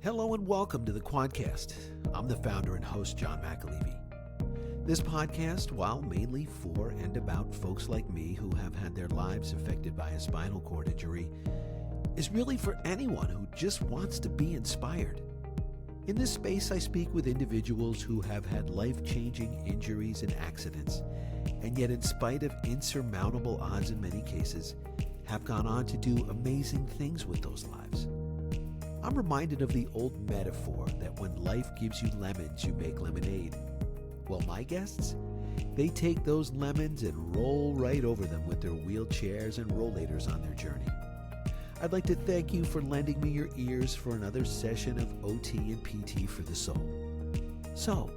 Hello and welcome to the Quadcast. I'm the founder and host, John McAlevey. This podcast, while mainly for and about folks like me who have had their lives affected by a spinal cord injury, is really for anyone who just wants to be inspired. In this space, I speak with individuals who have had life-changing injuries and accidents, and yet in spite of insurmountable odds in many cases, have gone on to do amazing things with those lives. I'm reminded of the old metaphor that when life gives you lemons, you make lemonade. Well, my guests, they take those lemons and roll right over them with their wheelchairs and rollators on their journey. I'd like to thank you for lending me your ears for another session of OT and PT for the soul. So,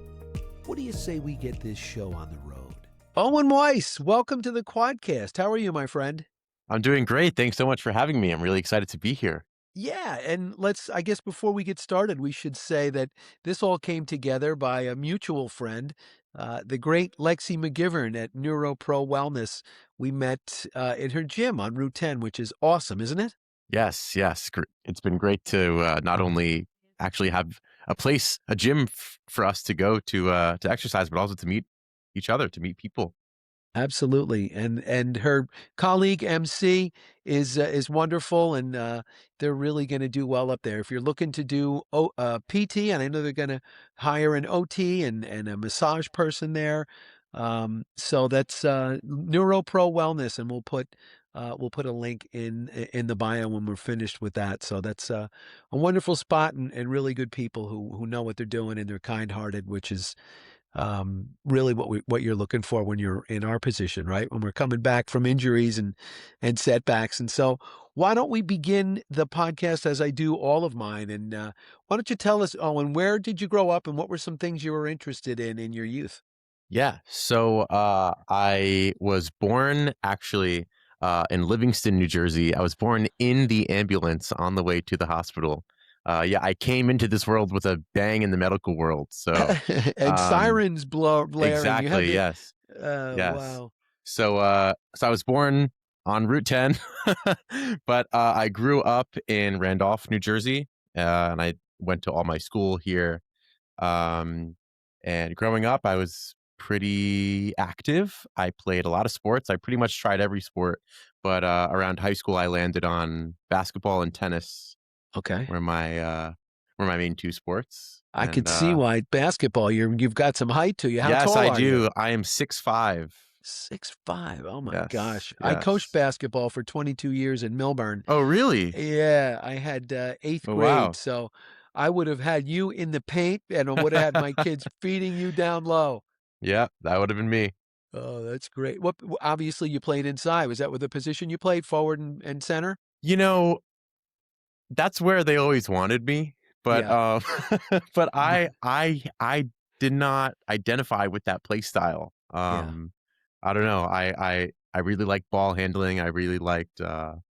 what do you say we get this show on the road? Owen Weiss, welcome to the Quadcast. How are you, my friend? I'm doing great. Thanks so much for having me. I'm really excited to be here. Yeah, and I guess before we get started, we should say that this all came together by a mutual friend, the great Lexi McGivern at NeuroPro Wellness. We met at her gym on Route 10, which is awesome, isn't it? Yes. It's been great to not only actually have a gym for us to go to exercise, but also to meet each other, to meet people. Absolutely, and her colleague MC is wonderful, and they're really going to do well up there. If you're looking to do PT, and I know they're going to hire an OT and a massage person there, so that's NeuroPro Wellness, and we'll put a link in the bio when we're finished with that. So that's a wonderful spot and really good people who know what they're doing and they're kind-hearted, which is really what you're looking for when you're in our position, right? When we're coming back from injuries and setbacks. And so why don't we begin the podcast as I do all of mine? And why don't you tell us, Owen, where did you grow up and what were some things you were interested in your youth? Yeah. So I was born actually in Livingston, New Jersey. I was born in the ambulance on the way to the hospital. I came into this world with a bang in the medical world. So And sirens blaring. You had exactly. to, Yes. Yes. wow. So I was born on Route 10, but I grew up in Randolph, New Jersey, and I went to all my school here. Um, and growing up, I was pretty active. I played a lot of sports. I pretty much tried every sport, but around high school, I landed on basketball and tennis, Okay. were my main two sports. I And could see why basketball, you've got some height to you. How yes, tall I are you? do. I am 6'5". 6'5". Oh my Yes, gosh. I coached yes. basketball for 22 years in Milburn. Oh, really? Yeah, I had eighth Oh, grade. wow. So I would have had you in the paint and I would have had my kids feeding you down low. Yeah, that would have been me. Oh, that's great. Obviously you played inside. Was that with the position you played, forward and center? You know, that's where they always wanted me, but Yeah. but I did not identify with that play style. Yeah. I don't know. I really liked ball handling. I really liked that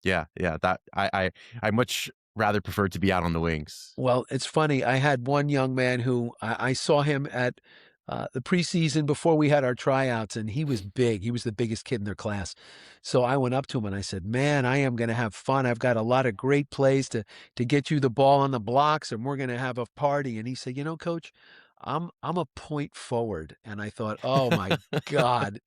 I much rather preferred to be out on the wings. Well, it's funny. I had one young man who I saw him at the preseason before we had our tryouts, and he was big. He was the biggest kid in their class. So I went up to him and I said, "Man, I am going to have fun. I've got a lot of great plays to get you the ball on the blocks, and we're going to have a party." And he said, "You know, Coach, I'm a point forward." And I thought, "Oh my God,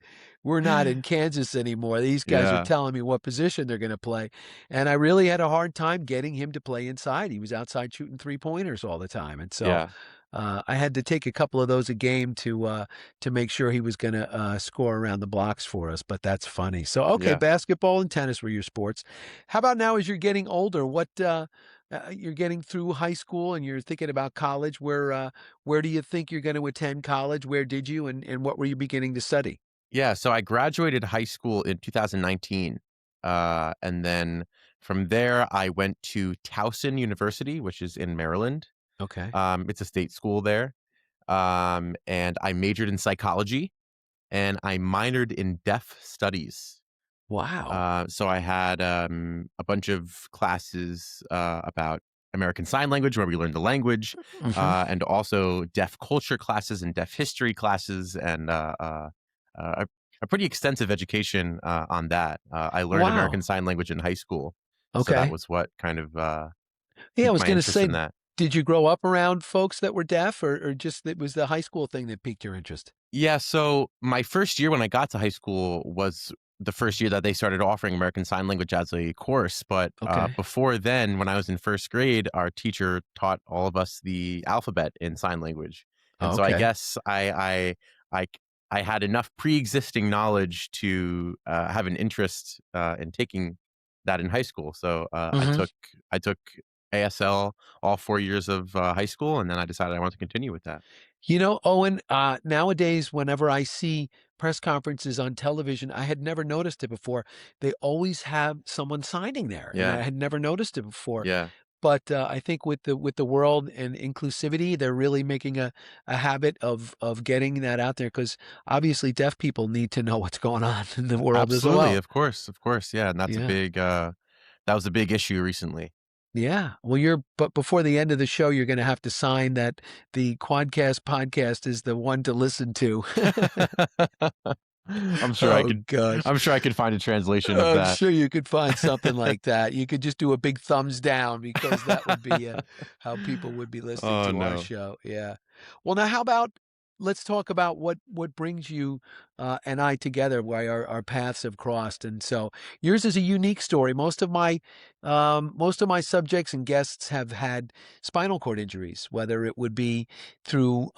we're not in Kansas anymore. These guys are Yeah. telling me what position they're going to play." And I really had a hard time getting him to play inside. He was outside shooting 3-pointers all the time. And so Yeah. I had to take a couple of those a game to make sure he was going to score around the blocks for us. But that's funny. So, okay, Yeah. basketball and tennis were your sports. How about now as you're getting older? What you're getting through high school and you're thinking about college? Where do you think you're going to attend college? Where did you and what were you beginning to study? Yeah, so I graduated high school in 2019. And then from there I went to Towson University, which is in Maryland. Okay. It's a state school there. And I majored in psychology and I minored in deaf studies. Wow. So I had a bunch of classes about American Sign Language, where we learned the language, Hmm. and also deaf culture classes and deaf history classes, and a pretty extensive education on that. I learned American Wow. Sign Language in high school, so that Okay. was what kind of Yeah, I piqued was my gonna interest say, in that. did you grow up around folks that were deaf, or just it was the high school thing that piqued your interest? Yeah, so my first year when I got to high school was the first year that they started offering American Sign Language as a course. But Okay. before then, when I was in first grade, our teacher taught all of us the alphabet in sign language, and Oh, so I okay. guess I I had enough pre-existing knowledge to have an interest in taking that in high school. So Mhm. I took ASL all 4 years of high school, and then I decided I wanted to continue with that. You know, Owen, nowadays, whenever I see press conferences on television, I had never noticed it before. They always have someone signing there, and Yeah, I had never noticed it before. yeah. But I think with the world and inclusivity, they're really making a habit of getting that out there because obviously deaf people need to know what's going on in the world as Absolutely, well. of course, yeah, and that's a Yeah. big, that was a big issue recently. Yeah. Well, but before the end of the show, you're going to have to sign that the Quadcast podcast is the one to listen to. I'm sure I Oh could gosh. I'm sure I could find a translation of I'm that. sure you could find something like that. You could just do a big thumbs down because that would be how people would be listening Oh, to our no. show. Yeah. Well, now how about let's talk about what brings you and I together, why our paths have crossed. And so yours is a unique story. Most of my subjects and guests have had spinal cord injuries, whether it would be through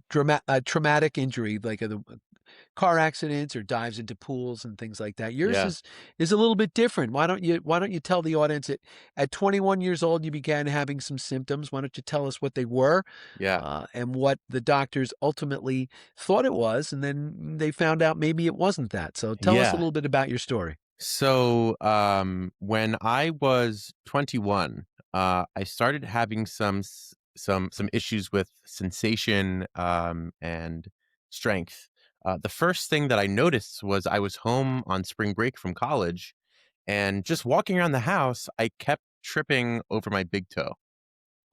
traumatic injury like a car accidents or dives into pools and things like that. Yours Yeah, is a little bit different. Why don't you tell the audience that at 21 years old you began having some symptoms? Why don't you tell us what they were yeah, and what the doctors ultimately thought it was, and then they found out maybe it wasn't that. So tell us a yeah. little bit about your story. So, when I was 21, I started having some issues with sensation, and strength. The first thing that I noticed was I was home on spring break from college, and just walking around the house, I kept tripping over my big toe.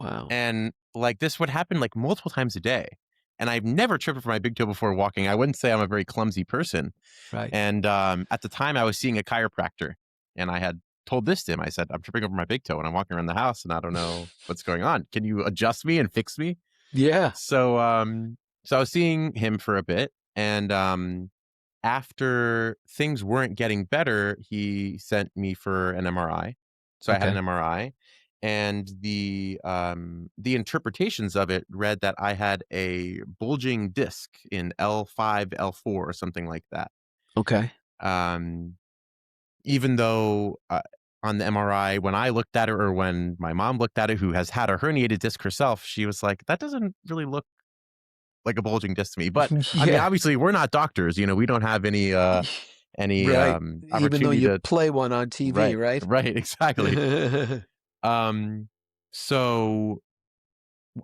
Wow. And, like, this would happen, like, multiple times a day, and I've never tripped over my big toe before walking. I wouldn't say I'm a very clumsy person, Right. and, at the time, I was seeing a chiropractor, and I had told this to him. I said, "I'm tripping over my big toe, and I'm walking around the house, and I don't know what's going on. Can you adjust me and fix me?" Yeah. So, I was seeing him for a bit, and, after things weren't getting better, he sent me for an MRI. So I had an Okay. MRI, and the interpretations of it read that I had a bulging disc in L5, L4, or something like that. Okay. Um, Even though, on the MRI, when I looked at it or when my mom looked at it, who has had a herniated disc herself, she was like, "That doesn't really look like a bulging disc to me." But, I mean, Yeah. obviously, we're not doctors, we don't have any, Right. Even though opportunity you to. play one on TV, Right, right? right, exactly. Um, so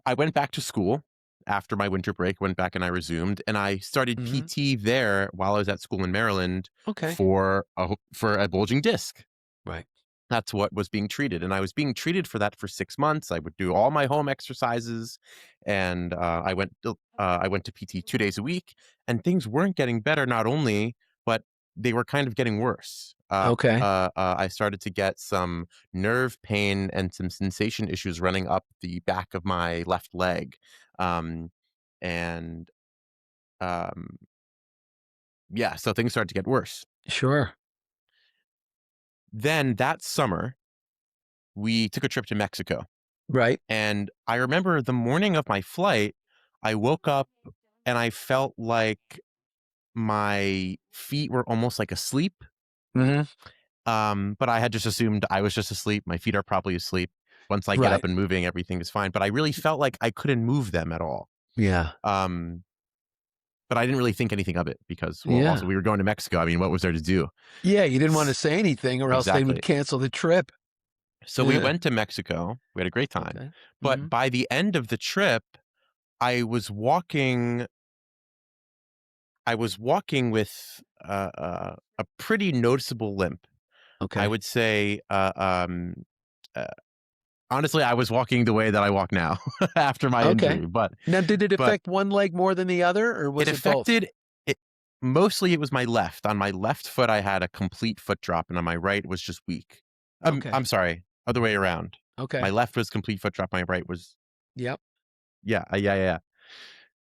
I went back to school after my winter break, went back and I resumed, and I started Hmm. PT there while I was at school in Maryland Okay. for a bulging disc. Right. That's what was being treated, and I was being treated for that for 6 months. I would do all my home exercises, and, I went to PT 2 days a week, and things weren't getting better not only, but they were kind of getting worse. Okay. I started to get some nerve pain and some sensation issues running up the back of my left leg, um, and, um, yeah, so things started to get worse. Sure. Then that summer, we took a trip to Mexico. Right. And I remember the morning of my flight, I woke up and I felt like my feet were almost like asleep. Hmm. But I had just assumed I was just asleep. My feet are probably asleep. Once I get up Right. and moving, everything is fine. But I really felt like I couldn't move them at all. Yeah. Um, but I didn't really think anything of it because, well, also Yeah. we were going to Mexico. I mean, what was there to do? Yeah. You didn't want to S- say anything or else they would Exactly. cancel the trip. So we Yeah. went to Mexico. We had a great time. Okay. Hmm. But by the end of the trip, I was walking I was walking with a pretty noticeable limp. I Okay. would say, uh, honestly, I was walking the way that I walk now after my Okay. injury, but Now, did it but affect one leg more than the other, or it was it both? affected it. Mostly, it was my left. On my left foot, I had a complete foot drop, and on my right was just weak. Okay. I'm sorry, other way around. My Okay. left was complete foot drop. My right was, Yep. yeah.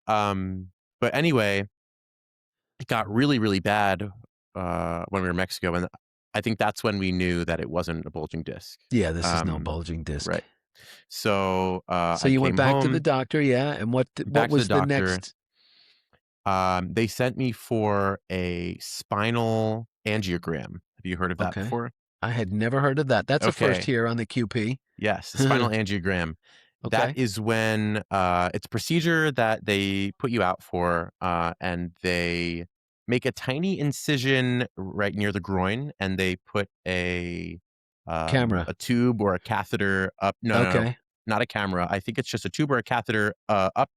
Um, but anyway, it got really, really bad when we were in Mexico, and I think that's when we knew that it wasn't a bulging disc. Yeah, this is no Um, bulging disc. right. So So I you went came back to the home, doctor, yeah, and what back to the was the doctor. next? They sent me for a spinal angiogram. Have you heard of that Okay. before? I had never heard of that. That's a first Okay. here on the QP. Yes, the spinal angiogram. That Okay. is when it's a procedure that they put you out for, and they make a tiny incision right near the groin, and they put Camera. a tube or a catheter up. No, Okay. not a camera. I think it's just a tube or a catheter up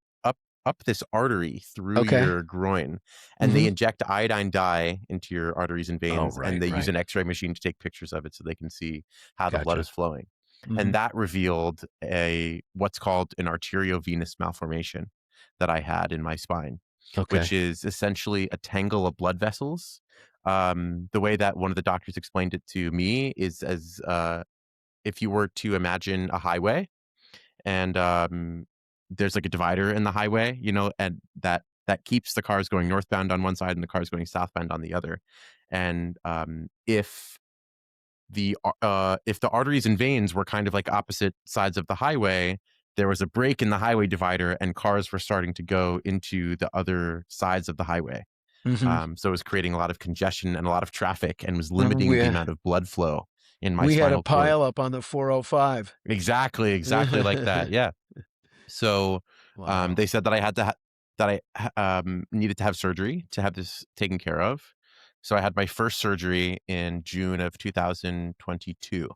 up this artery through Okay. your groin, and they Mhm. inject iodine dye into your arteries and Oh, veins, and right, they use right. an X-ray machine to take pictures of it so they can see how the blood is Gotcha. flowing. And Mhm. that revealed a what's called an arteriovenous malformation that I had in my spine, which Okay. is essentially a tangle of blood vessels. The way that one of the doctors explained it to me is as if you were to imagine a highway, and there's like a divider in the highway, and that keeps the cars going northbound on one side and the cars going southbound on the other. And if the arteries and veins were kind of like opposite sides of the highway, there was a break in the highway divider, and cars were starting to go into the other sides of the highway. Mhm. So it was creating a lot of congestion and a lot of traffic, and was Mhm, limiting the amount of blood flow in my we had a spinal cord. pile up on the 405. Exactly like that. Yeah. So Wow. they said that I had to that needed to have surgery to have this taken care of. So I had my first surgery in June of 2022.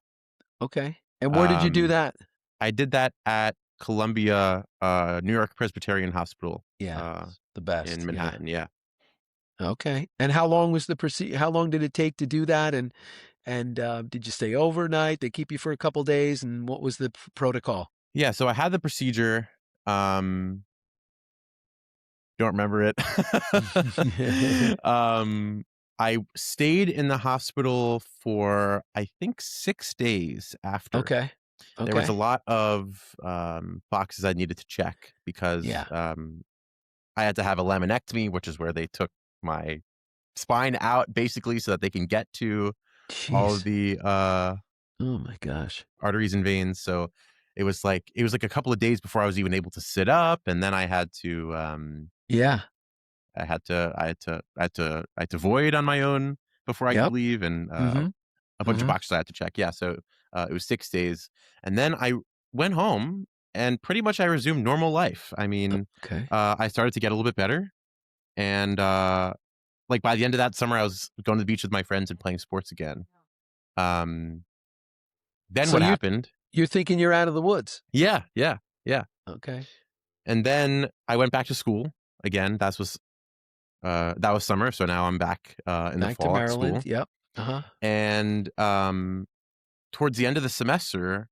Okay. And where did you do Um, that? I did that at Columbia, New York Presbyterian Hospital, Yeah, uh, the in best, yeah. Manhattan, yeah. Okay. And how long did it take to do that? And did you stay overnight? They keep you for a couple days, and what was the protocol? Yeah, so I had the procedure, um, don't remember it. Um, I stayed in the hospital for, I think, 6 days after. Okay. There was a Okay. lot of, boxes I needed to check because, Yeah. I had to have a laminectomy, which is where they took my spine out basically so that they can get to all of Jeez. the, Oh my gosh. arteries and veins. So it was like a couple of days before I was even able to sit up, and then Yeah. I had to void on my own before I could Yep. leave, and Mhm. a bunch of Mhm. boxes I had to check. Yeah, so it was 6 days, and then I went home, and pretty much I resumed normal life. I mean, Okay. I started to get a little bit better, and like by the end of that summer, I was going to the beach with my friends and playing sports again. Um, then So what you're happened? you're thinking you're out of the woods. Yeah. Okay. And then I went back to school again. That was summer, so now I'm back in the Back to fall at Maryland. school. Yep. Uh-huh. And towards the end of the semester,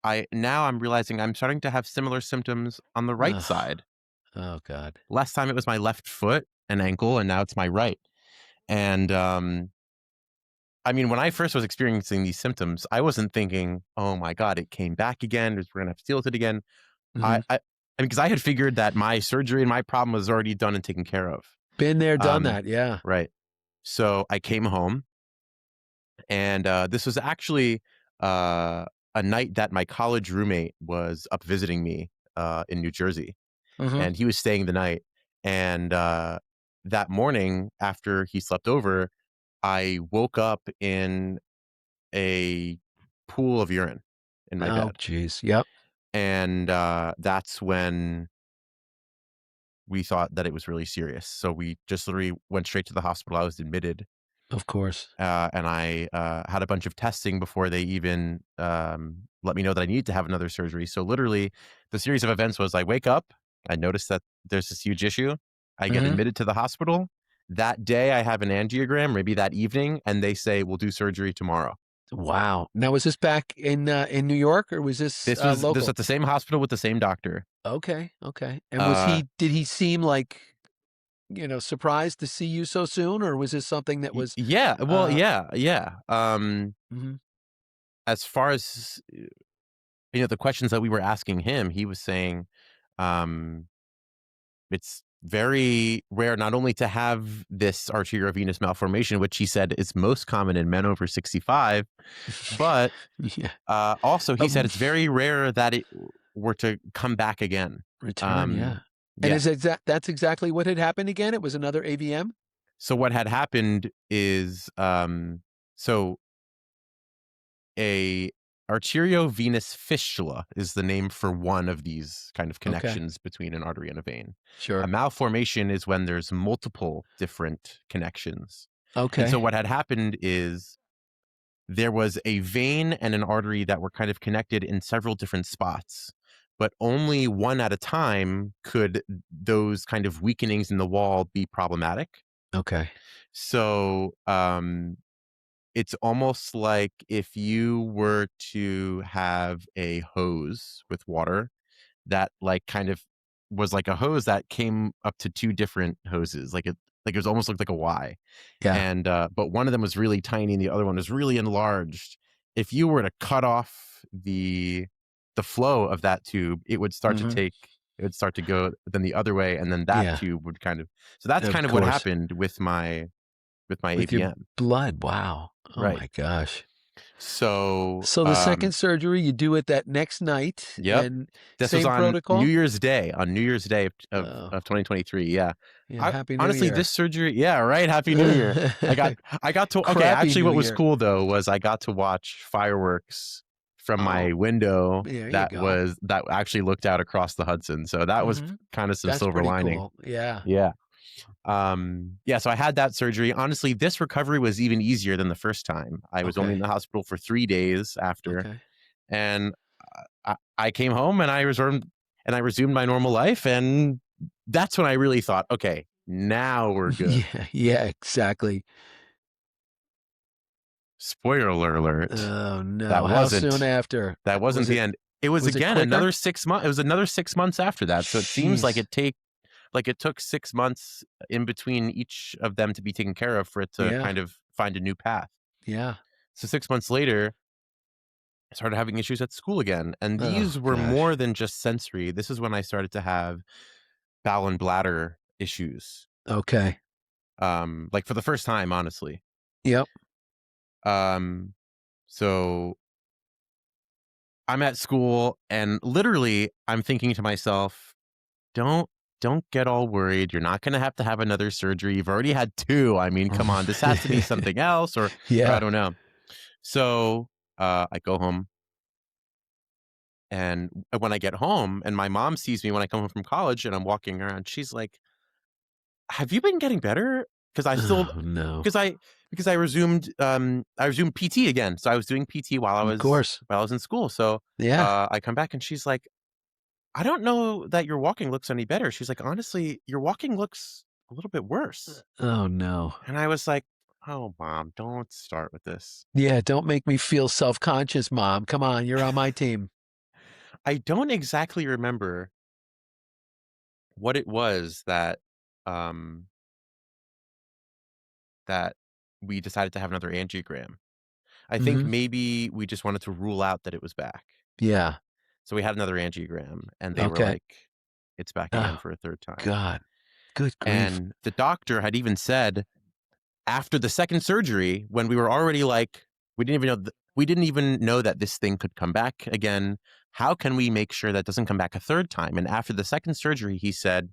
I'm realizing I'm starting to have similar symptoms on the right Ugh. side. Oh god. Last time it was my left foot and ankle, and now it's my right. And I mean, when I first was experiencing these symptoms, I wasn't thinking, "Oh my god, it came back again. We're gonna have to deal with it again." Mhm. I mean, because I had figured that my surgery and my problem was already done and taken care of. Been there, done Um, that. Yeah. right. So I came home, and this was actually uh, a night that my college roommate was up visiting me in New Jersey, Mhm. and he was staying the night. And that morning, after he slept over, I woke up in a pool of urine in my Oh, bed, geez. Yep. and that's when we thought that it was really serious. So we just literally went straight to the hospital. I was admitted, Of course. and I had a bunch of testing before they even let me know that I needed to have another surgery. So literally, the series of events was I wake up, I notice that there's this huge issue, I get Mhm. admitted to the hospital. That day, I have an angiogram, maybe that evening, and they say we'll do surgery tomorrow. Wow. Now was this back in New York, or was this This was local? at the same hospital with the same doctor. Okay. Okay. And Uh, did he seem like, surprised to see you so soon, or was this something that was yeah, well, uh yeah. mhm. As far as the questions that we were asking him, he was saying, um, it's very rare not only to have this arteriovenous malformation, which he said is most common in men over 65, but Yeah. also he said Um, it's very rare that it were to come back again. Return, yeah. And Yeah. that's exactly what had happened again? It was another AVM? So what had happened is, so a arteriovenous fistula is the name for one of these kind of Okay. connections between an artery and a vein. A Sure. malformation is when there's multiple different connections. And so Okay. what had happened is there was a vein and an artery that were kind of connected in several different spots, but only one at a time could those kind of weakenings in the wall be problematic. Okay. So, it's almost like if you were to have a hose with water that like kind of was like a hose that came up to two different hoses, like it was almost looked like a Y. Yeah. And but one of them was really tiny and the other one was really enlarged. If you were to cut off the flow of that tube, Mhm. it would start to go then the other way, and then that Yeah. tube would kind of, so that's Of kind of what course. happened with my With your AVM. blood. Wow. Oh Right. my gosh. So, So the second surgery, you do it that next night yep, and this was same on protocol? New Year's Day Oh, of 2023. Yeah. yeah. Happy New Honestly, this Year. surgery, yeah, right. Happy New Year. I got to, okay. Crappy Actually, New what was Year. cool though was I got to watch fireworks from my Oh, window there you go. that actually looked out across the Hudson. So that was Hmm. kind of some That's silver pretty lining. cool. Yeah. Yeah. Yeah. So I had that surgery. Honestly, this recovery was even easier than the first time. I was only in Okay. the hospital for 3 days after, Okay. and I came home and I resumed my normal life, and that's when I really thought, okay, now we're good. Yeah. Yeah. Exactly. Spoiler alert, Oh that no. How soon wasn't after? that wasn't Was the it? end. It was Was it again quicker? another 6 months. It was another 6 months after that. So it seems like Jeez. it took 6 months in between each of them to be taken care of for it to Yeah. kind of find a new path. Yeah. So 6 months later, I started having issues at school again, and Oh these were gosh. more than just sensory. This is when I started to have bowel and bladder issues. Okay. Like for the first time, honestly. Yep. Um, so I'm at school and literally I'm thinking to myself, don't don't get all worried. You're not going to have another surgery. You've already had two. I mean, come on, this has to be something else, or I Yeah. don't know. So I go home, and when I get home and my mom sees me when I come home from college and I'm walking around, she's like, have you been getting better? Because I still Oh no. because I resumed PT again. So I was doing PT Of course. while I was in school. So Yeah. I come back and she's like, I don't know that your walking looks any better. She's like, honestly, your walking looks a little bit worse. Oh no. And I was like, oh, mom, don't start with this. Yeah, don't make me feel self-conscious, Mom. Come on, you're on my team. I don't exactly remember what it was um, that we decided to have another angiogram. I think Mhm. maybe we just wanted to rule out that it was back. Yeah. So we had another angiogram and they were Okay. like, it's back again Oh, for a third time. God. Good grief. And the doctor had even said after the second surgery, when we were already like, we didn't even know that this thing could come back again. How can we make sure that doesn't come back a third time? And after the second surgery, he said,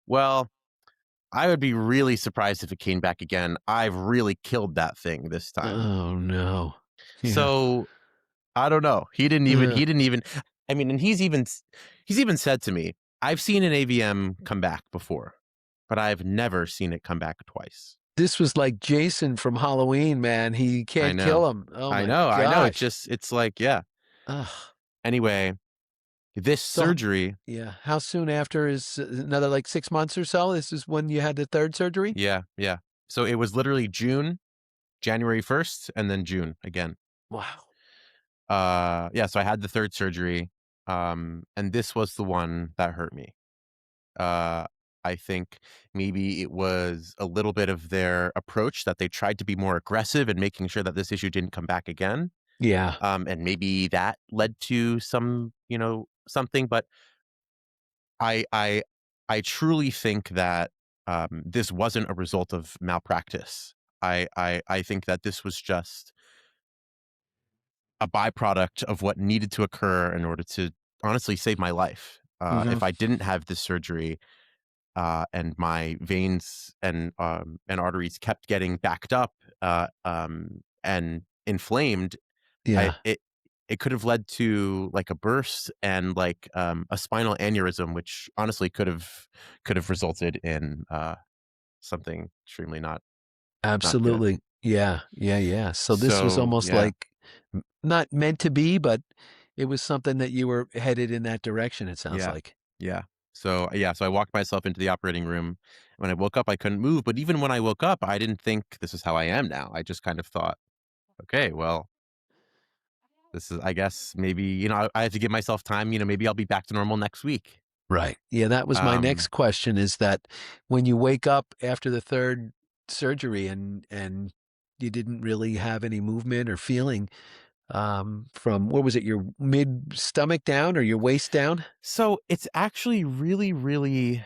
well, I would be really surprised if it came back again. I've really killed that thing this time. Oh, no. Yeah. So I don't know. Yeah. He didn't even, I mean, and he's even said to me, I've seen an AVM come back before, but I've never seen it come back twice. This was like Jason from Halloween, man. He I can't know. kill him. Oh my I know. gosh. It's like, yeah. Ugh. Anyway, this So, surgery, yeah, how soon after is another like 6 months or so? This is when you had the third surgery? yeah, yeah. So it was literally January 1st, and then June again. Wow. Yeah, so I had the third surgery, and this was the one that hurt me. Uh, I think maybe it was a little bit of their approach that they tried to be more aggressive in making sure that this issue didn't come back again. Yeah. And maybe that led to some, something. But I I I truly think that this wasn't a result of malpractice. I think that this was just a byproduct of what needed to occur in order to honestly save my life. Mhm. If I didn't have this surgery, and my veins and arteries kept getting backed up, and inflamed, I Yeah. it could have led to like a burst and like a spinal aneurysm, which honestly could have resulted in something extremely not good. Absolutely. Yeah. Yeah, yeah. So this was So almost yeah, like not meant to be, but it was something that you were headed in that direction, it sounds yeah, like. yeah. So I walked myself into the operating room. When I woke up, I couldn't move. But even when I woke up, I didn't think this is how I am now. I just kind of thought, okay, well, this is, I guess, maybe, I have to give myself time. Maybe I'll be back to normal next week. Right. Yeah, that was my next Um, question is that when you wake up after the third surgery and you didn't really have any movement or feeling from what was it, your mid stomach down or your waist down? so it's actually really, really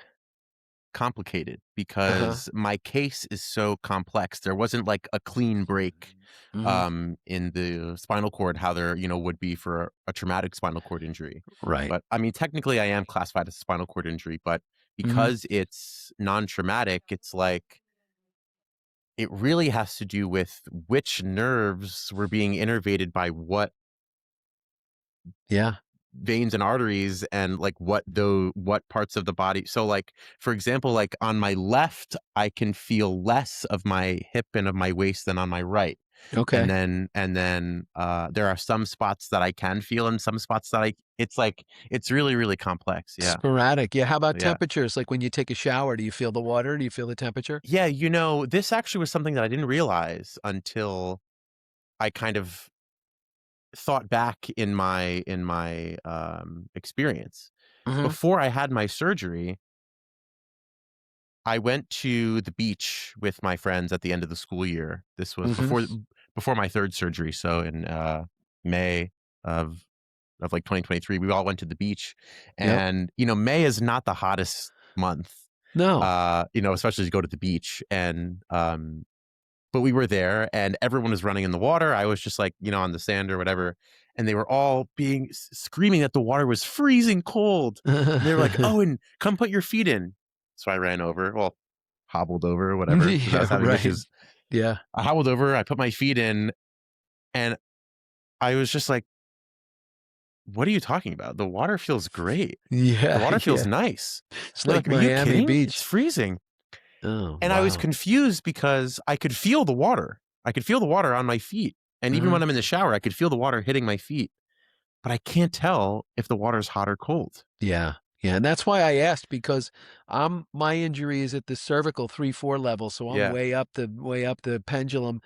complicated Uh-huh. because my case is so complex. There wasn't like a clean break Hmm. in the spinal cord, how there, would be for a traumatic spinal cord injury. Right. But I mean, technically I am classified as a spinal cord injury, but Hmm. because it's non-traumatic, it's like it really has to do with which nerves were being innervated by what Yeah. veins and arteries, and like what parts of the body. So like, for example, like on my left I can feel less of my hip and of my waist than on my right. and Okay. then and then there are some spots that I can feel and some spots that I it's like it's really, really complex. Yeah. Sporadic. Yeah. How about Yeah. temperatures? Like when you take a shower, do you feel the water? Do you feel the temperature? Yeah, this actually was something that I didn't realize until I kind of thought back in my experience. Hmm. Before I had my surgery, I went to the beach with my friends at the end of the school year. This was Hmm. before my third surgery, so in May of like 2023, we all went to the beach. Yep. And May is not the hottest month, No. especially to go to the beach. And but we were there and everyone was running in the water. I was just like, on the sand or whatever. And they were all screaming that the water was freezing cold. And they were like, "Oh, and come put your feet in." So I ran over, well, hobbled over or whatever, because I Yeah, was having right. issues. Yeah. I hobbled over, I put my feet in, and I was just like, "What are you talking about? The water feels great. The Yeah, water feels yeah. nice." It's And they're like like, "Are you Miami kidding? It's Beach. freezing." Oh, And I was wow. confused because I could feel the water. I could feel the water on my feet. And even Mhm. when I'm in the shower, I could feel the water hitting my feet, but I can't tell if the water's hot or cold. Yeah. Yeah, and that's why I asked because my injury is at the cervical 3-4 level, so I'm Yeah. way up the pendulum.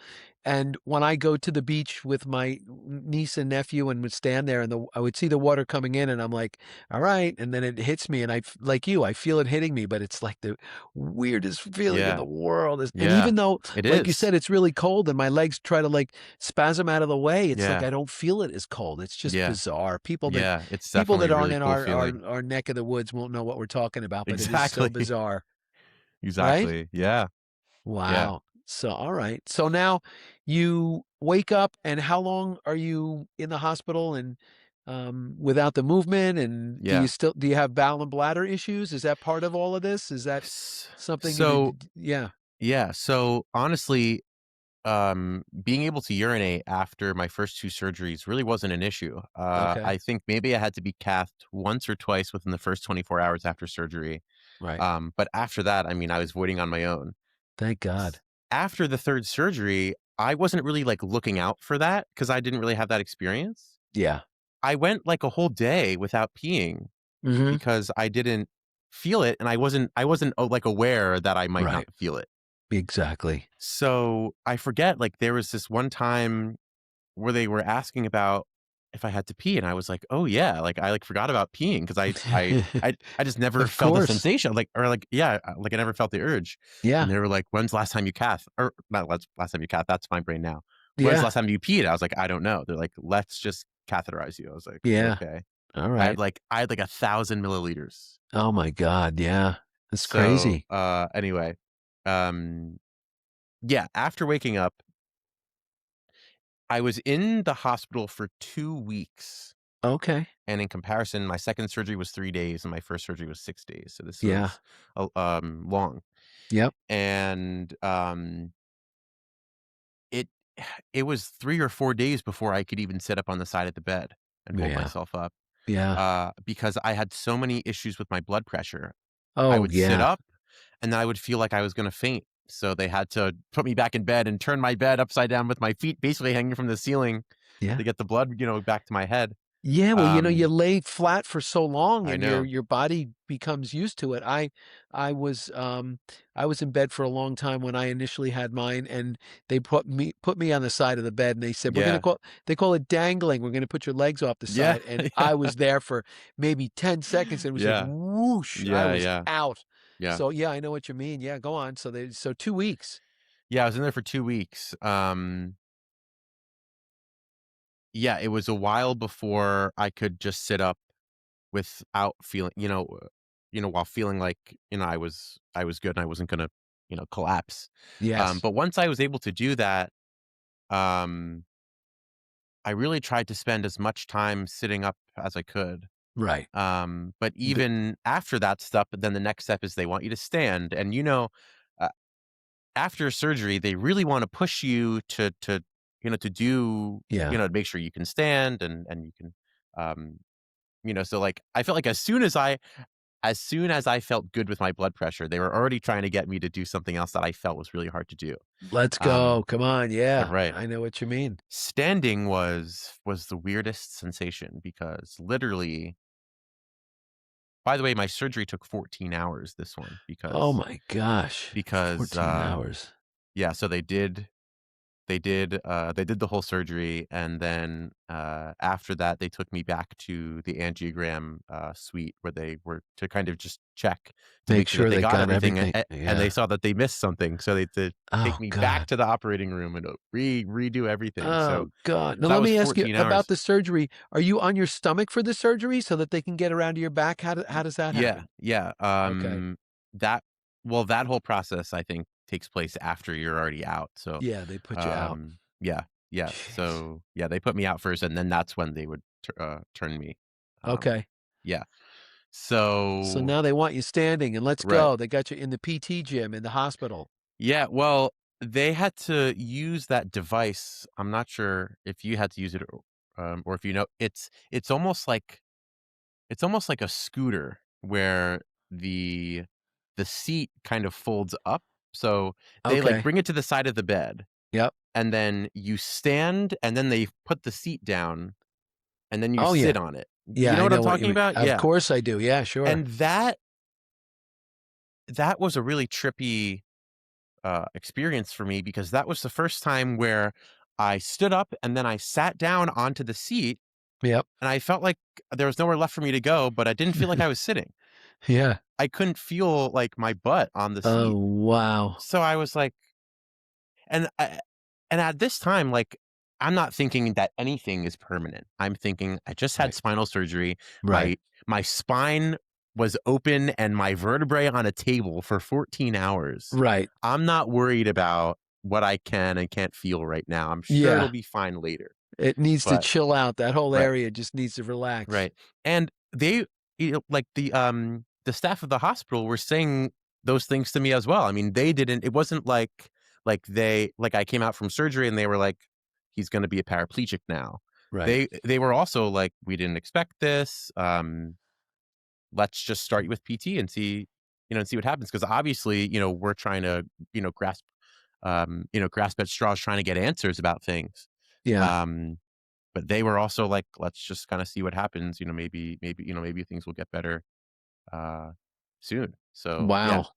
And when I go to the beach with my niece and nephew and would stand there and I would see the water coming in and I'm like, "All right." And then it hits me and like you, I feel it hitting me, but it's like the weirdest feeling in Yeah. the world. And Yeah. even though, It like you is. said, it's really cold and my legs try to like spasm out of the way, it's like Yeah. I don't feel it as cold. It's just Yeah. bizarre. Yeah. It's People definitely that a aren't really in cool our, our feeling. our neck of the woods won't know what we're talking about, but it is so Exactly. bizarre, right? Exactly. Yeah. Yeah. Wow. So, all right. So now you wake up, and how long are you in the hospital and without the movement? And Yeah. do you have bowel and bladder issues? Is that part of all of this? Is that S- something you So, did? Yeah. yeah. So honestly, being able to urinate after my first two surgeries really wasn't an issue. Okay. I think maybe I had to be cathed once or twice within the first 24 hours after surgery. Right. But after that, I mean, I was voiding on my own. Thank S- God. After the third surgery, I wasn't really like looking out for that because I didn't really have that experience. Yeah. I went like a whole day without peeing Hmm. because I didn't feel it, and I wasn't like aware that I might not Right. feel it. Exactly. So I forget, like there was this one time where they were asking about if I had to pee, and I was like, "Oh yeah," like I like forgot about peeing because I just never Of felt the course. sensation, like or like yeah, like I never felt the urge. And Yeah. they were like, "When's the last time you cath?" Or not last time you cath. That's my brain now. when's the Yeah. last time you peed? I was like, I don't know. They're like, let's just catheterize you. I was like, Yeah. okay. All I had right. like 1,000 milliliters. Oh my God. Yeah. That's So crazy. anyway, um yeah, after waking up, I was in the hospital for 2 weeks. Okay. And in comparison, my second surgery was 3 days and my first surgery was 6 days. So this Yeah. was long. Yep. And it it was 3 or 4 days before I could even sit up on the side of the bed and hold Yeah. myself up. Yeah. Because I had so many issues with my blood pressure. I Oh would sit yeah. up and then I would feel like I was gonna faint. So they had to put me back in bed and turn my bed upside down with my feet basically hanging from the ceiling Yeah. to get the blood, back to my head. Yeah, well, you Um, lay flat for so long I and know. your body becomes used to it. I was I was in bed for a long time when I initially had mine and they put me on the side of the bed and they said, "We're going to Yeah. they call it dangling. We're going to put your legs off the Yeah. side." And Yeah. I was there for maybe 10 seconds and it was like Yeah. whoosh, I Yeah. was Yeah. out. Yeah. So yeah, I know what you mean. Yeah, go on. So 2 weeks. Yeah, I was in there for 2 weeks. Yeah, it was a while before I could just sit up without feeling, while feeling like, I was good and I wasn't gonna, collapse. Yes. But once I was able to do that, um, I really tried to spend as much time sitting up as I could. Right. But The, even after that step, then the next step is they want you to stand. And uh, after surgery, they really want to push you to do, yeah. to make sure you can stand and you can, um, so like I felt like as soon as I felt good with my blood pressure, they were already trying to get me to do something else that I felt was really hard to do. Let's Um, go. Come on. Yeah. right. I know what you mean. Standing was the weirdest sensation because literally, by the way, my surgery took 14 hours, this one, Oh because my gosh. because 14 hours. yeah, so they did the whole surgery, and then, after that, they took me back to the angiogram, suite where they were to kind of just check to Make make sure that sure they they got got everything, everything. and they Yeah. saw that they missed something, so they had to take Oh me back god. to the operating room and, redo everything, so Oh god. Now that let was me ask you 14 about hours. the surgery. Are you on your stomach for the surgery so that they can get around to your back? How does that Yeah, happen? yeah, Okay. that that whole process, I think, takes place after you're already out, so, Yeah, they put you out. yeah, yeah, Jeez. so, yeah, they put me out first, and then that's when they would turn me, Okay. yeah, So so now they want you standing and let's right. go. They got you in the PT gym in the hospital. Yeah, well, they had to use that device. I'm not sure if you had to use it, or if it's almost like a scooter where the the seat kind of folds up. So they, like, Okay. bring it to the side of the bed, Yep. and then you stand, and then they put the seat down, and then you Oh yeah. sit on it. You Yeah, know I what I'm know what you talking mean. about? Of Yeah. course I do. Yeah, sure. And that was a really trippy, experience for me because that was the first time where I stood up and then I sat down onto the seat, Yep. and I felt like there was nowhere left for me to go, but I didn't feel like I was sitting. Yeah. I couldn't feel, like, my butt on the Oh seat. wow. So I was like, and I and at this time, like, I'm not thinking that anything is permanent. I'm thinking I just had Right. spinal surgery. Right. My spine was open and my vertebrae on a table for 14 hours. Right. I'm not worried about what I can and can't feel right now. I'm sure it'll Yeah. be fine later. It needs to But chill out. That whole right. area just needs to relax. Right. And they, like the staff of the hospital were saying those things to me as well. I mean, it wasn't like I came out from surgery and they were like, he's going to be a paraplegic now. Right. They were also like, we didn't expect this. Let's just start you with PT and see what happens. Cause obviously, we're trying to, grasp at straws, trying to get answers about things. Yeah. Um, but they were also like, let's just kind of see what happens. Maybe things will get better uh, soon. So yeah, Wow.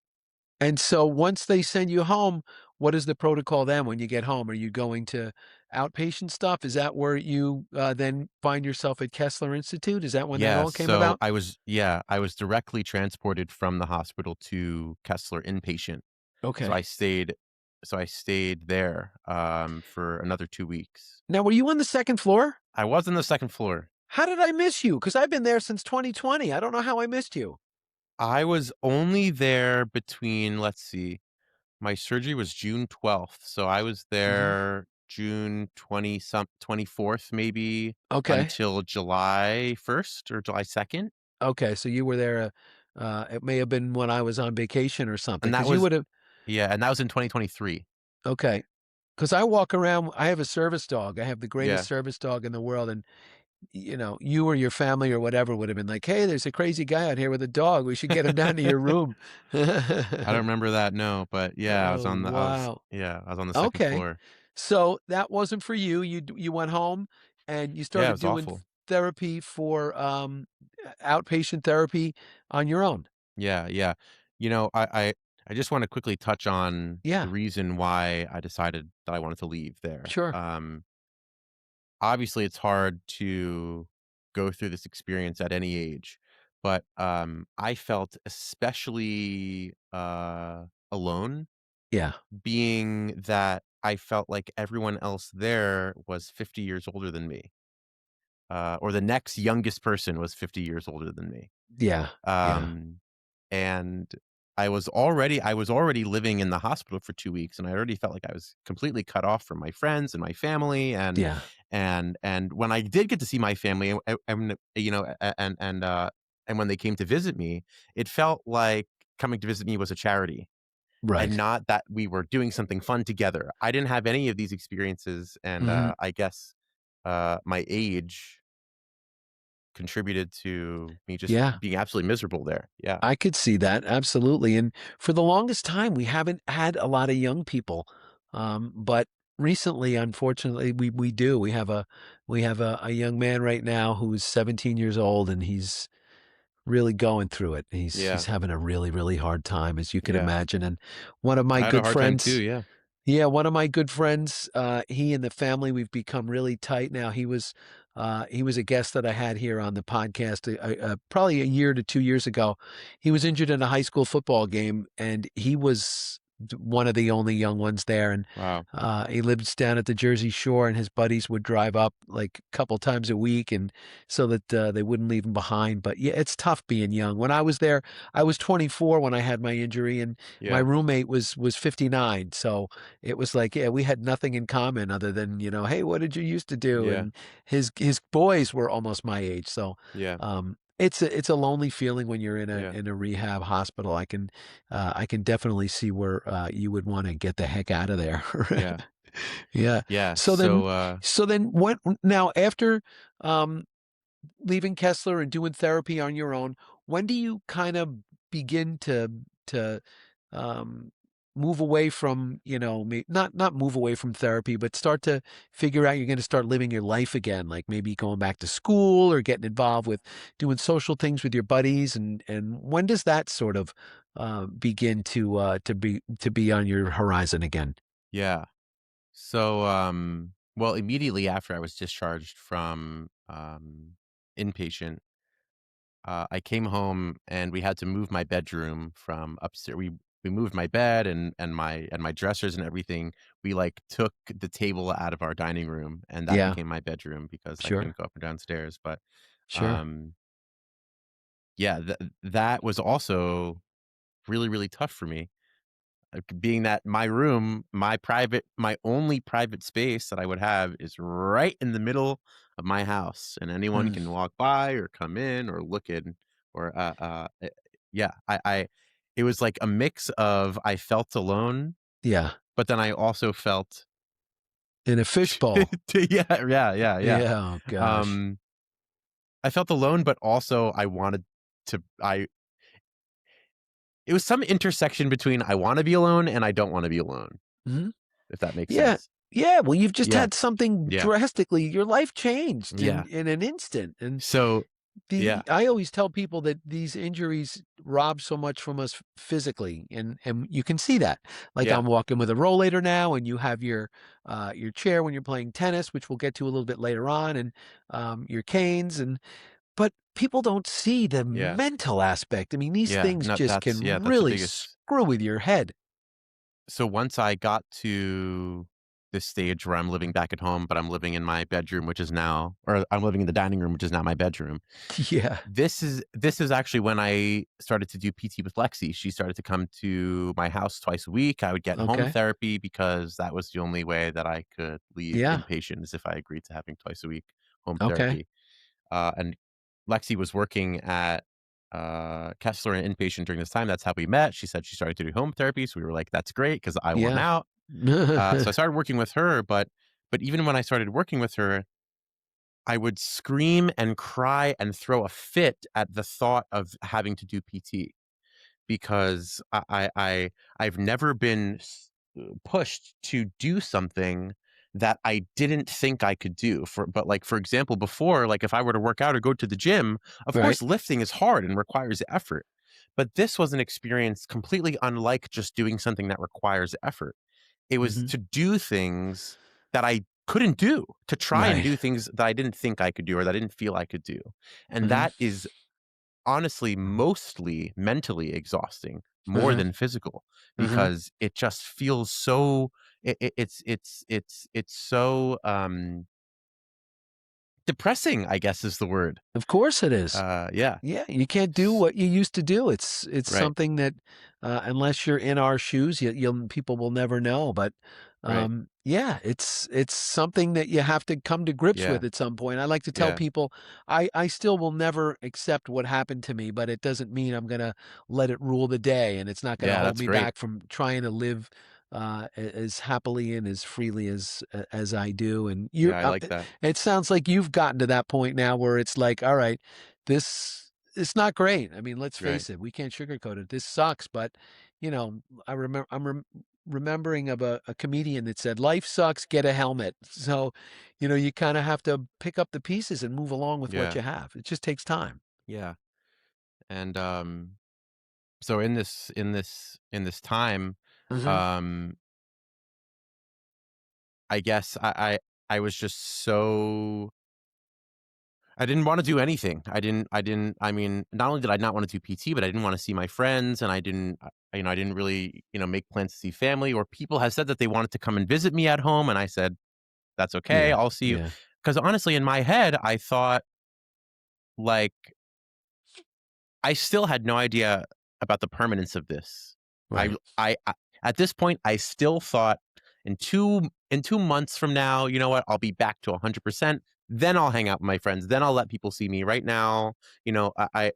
And so once they send you home, what is the protocol then when you get home? Are you going to outpatient stuff? Is that where you then find yourself at Kessler Institute? Is that when that yeah. all came So about? I was directly transported from the hospital to Kessler inpatient. So Okay. I stayed so I stayed there for another 2 weeks. Now, were you on the second floor? I was on the second floor. How did I miss you? Because I've been there since 2020. I don't know how I missed you. I was only there between, let's see, my surgery was June 12th, so I was Mhm. there June 24th maybe Okay. until July 1st or July 2nd. Okay, so you were there, it may have been when I was on vacation or something. And that Because you was, would have. yeah, and that was in 2023. Okay. Because I walk around, I have a service dog. I have the greatest Yeah. service dog in the world, and, you or your family or whatever would have been like, "Hey, there's a crazy guy out here with a dog. We should get him down to your room." I don't remember that, no, but yeah, Oh, wow. I was on the second Okay. floor. So that wasn't for you. You went home and you Yeah, it started was doing awful. therapy for outpatient therapy on your own. Yeah, yeah. You know, I just wanna quickly touch on the Yeah, reason why I decided that I wanted to leave there. sure. Obviously, it's hard to go through this experience at any age, but, I felt especially, alone, Yeah. being that I felt like everyone else there was 50 years older than me, or the next youngest person was 50 years older than me. Yeah. Yeah. Um, and I was already living in the hospital for 2 weeks, and I already felt like I was completely cut off from my friends and my family, Yeah. and when I did get to see my family, and, you know, and when they came to visit me, it felt like coming to visit me was a charity, and Right. not that we were doing something fun together. I didn't have any of these experiences, and, Mhm. I guess, my age contributed to me just Yeah. being absolutely miserable there. Yeah. I could see that, absolutely, and for the longest time, we haven't had a lot of young people, but recently, unfortunately, we do. We have a young man right now who's 17 years old, and he's really going through it. He's Yeah. having a really, really hard time, as you can Yeah. imagine, and one of my I had a good hard time too, friends. yeah. Yeah, one of my good friends, he and the family, we've become really tight now. He was a guest that I had here on the podcast, probably a year to 2 years ago. He was injured in a high school football game, and he was one of the only young ones there. And Wow. he lives down at the Jersey Shore, and his buddies would drive up like a couple times a week, and so that they wouldn't leave him behind. But yeah, it's tough being young. When I was there, I was 24 when I had my injury, and my Yeah. roommate was 59. So it was like, yeah, we had nothing in common other than, hey, what did you used to do? Yeah. And his boys were almost my age. So Yeah. it's a lonely feeling when you're in a Yeah. in a rehab hospital. I can definitely see where you would want to get the heck out of there. Yeah. Yeah. Yeah. So then So, so then what now after um leaving Kessler and doing therapy on your own, when do you kind of begin to um, move away from, not move away from therapy, but start to figure out you're going to start living your life again, like maybe going back to school or getting involved with doing social things with your buddies, and when does that sort of begin to be on your horizon again? yeah. So, well, immediately after I was discharged from, inpatient, I came home and we had to move my bedroom from upstairs. We moved my bed and my dressers and everything. We, like, took the table out of our dining room, and that Yeah, became my bedroom because I sure, couldn't go up and downstairs, but, sure. um yeah, that was also really, really tough for me, being that my room, my only private space that I would have is right in the middle of my house, and anyone Mm, can walk by or come in or look in or, yeah, I it was like a mix of I felt alone, yeah, but then I also felt in a fishbowl. yeah, yeah, yeah, yeah. Yeah, oh gosh. Um, I felt alone, but also I wanted I it was some intersection between I wanna be alone and I don't wanna be alone, Mhm. if that makes Yeah. sense. Yeah, well, you've just Yeah, had something yeah, drastically your life changed in yeah. in an instant, and So yeah, I always tell people that these injuries rob so much from us physically, and you can see that. Like, yeah, I'm walking with a rollator now, and you have your chair when you're playing tennis, which we'll get to a little bit later on, and, your canes, but people don't see the yeah, mental aspect. I mean, these yeah. things No, just that's can yeah, that's the really biggest screw with your head. so once I got to this stage where I'm living back at home, but I'm living in my bedroom, which is now, or I'm living in the dining room, which is now my bedroom. Yeah. This is actually when I started to do PT with Lexi. She started to come to my house twice a week. I would get home Okay. therapy because that was the only way that I could leave Yeah. inpatient, is if I agreed to having twice a week home Okay. therapy. And Lexi was working at Kessler and inpatient during this time. That's how we met. She said she started to do home therapy, so we were like, "That's great," because I want Yeah. out. So I started working with her, but even when I started working with her, I would scream and cry and throw a fit at the thought of having to do PT, because I've never been pushed to do something that I didn't think I could do. But like, for example, before, like if I were to work out or go to the gym, of Right. course lifting is hard and requires effort. But this was an experience completely unlike just doing something that requires effort. It was Mhm. to do things that I couldn't do, to try and Right. do things that I didn't think I could do or that I didn't feel I could do. And Mhm. that is honestly mostly mentally exhausting more Uh-huh. than physical, Uh-huh. because it just feels so it's so depressing, I guess is the word. Of course it is. Yeah. Yeah, you can't do S- what you used to do. It's Right. something that, unless you're in our shoes, you'll people will never know. But Right. yeah, it's something that you have to come to grips Yeah. with at some point. I like to tell Yeah. people, I still will never accept what happened to me, but it doesn't mean I'm gonna let it rule the day, and it's not gonna Yeah, hold that's me great. back from trying to live as happily and as freely as I do. And Yeah, I like that. it sounds like you've gotten to that point now where it's like, all right, this it's not great. I mean, let's Right. face it, we can't sugarcoat it. This sucks, but you know, remembering of a comedian that said, "Life sucks, get a helmet." So, you kind of have to pick up the pieces and move along with what Yeah. you have. It just takes time. Yeah. And so in this time, Hmm. um I guess I was just so I didn't wanna do anything. I mean, not only did I not wanna do PT, but I didn't wanna see my friends, and I didn't really, make plans to see family, or people have said that they wanted to come and visit me at home, and I said, "That's okay, Yeah, I'll see you." yeah, Because honestly, in my head, I thought, like, I still had no idea about the permanence of this. right, I at this point, I still thought in 2 months from now, you know what? I'll be back to 100%. Then I'll hang out with my friends. Then I'll let people see me. Right now, I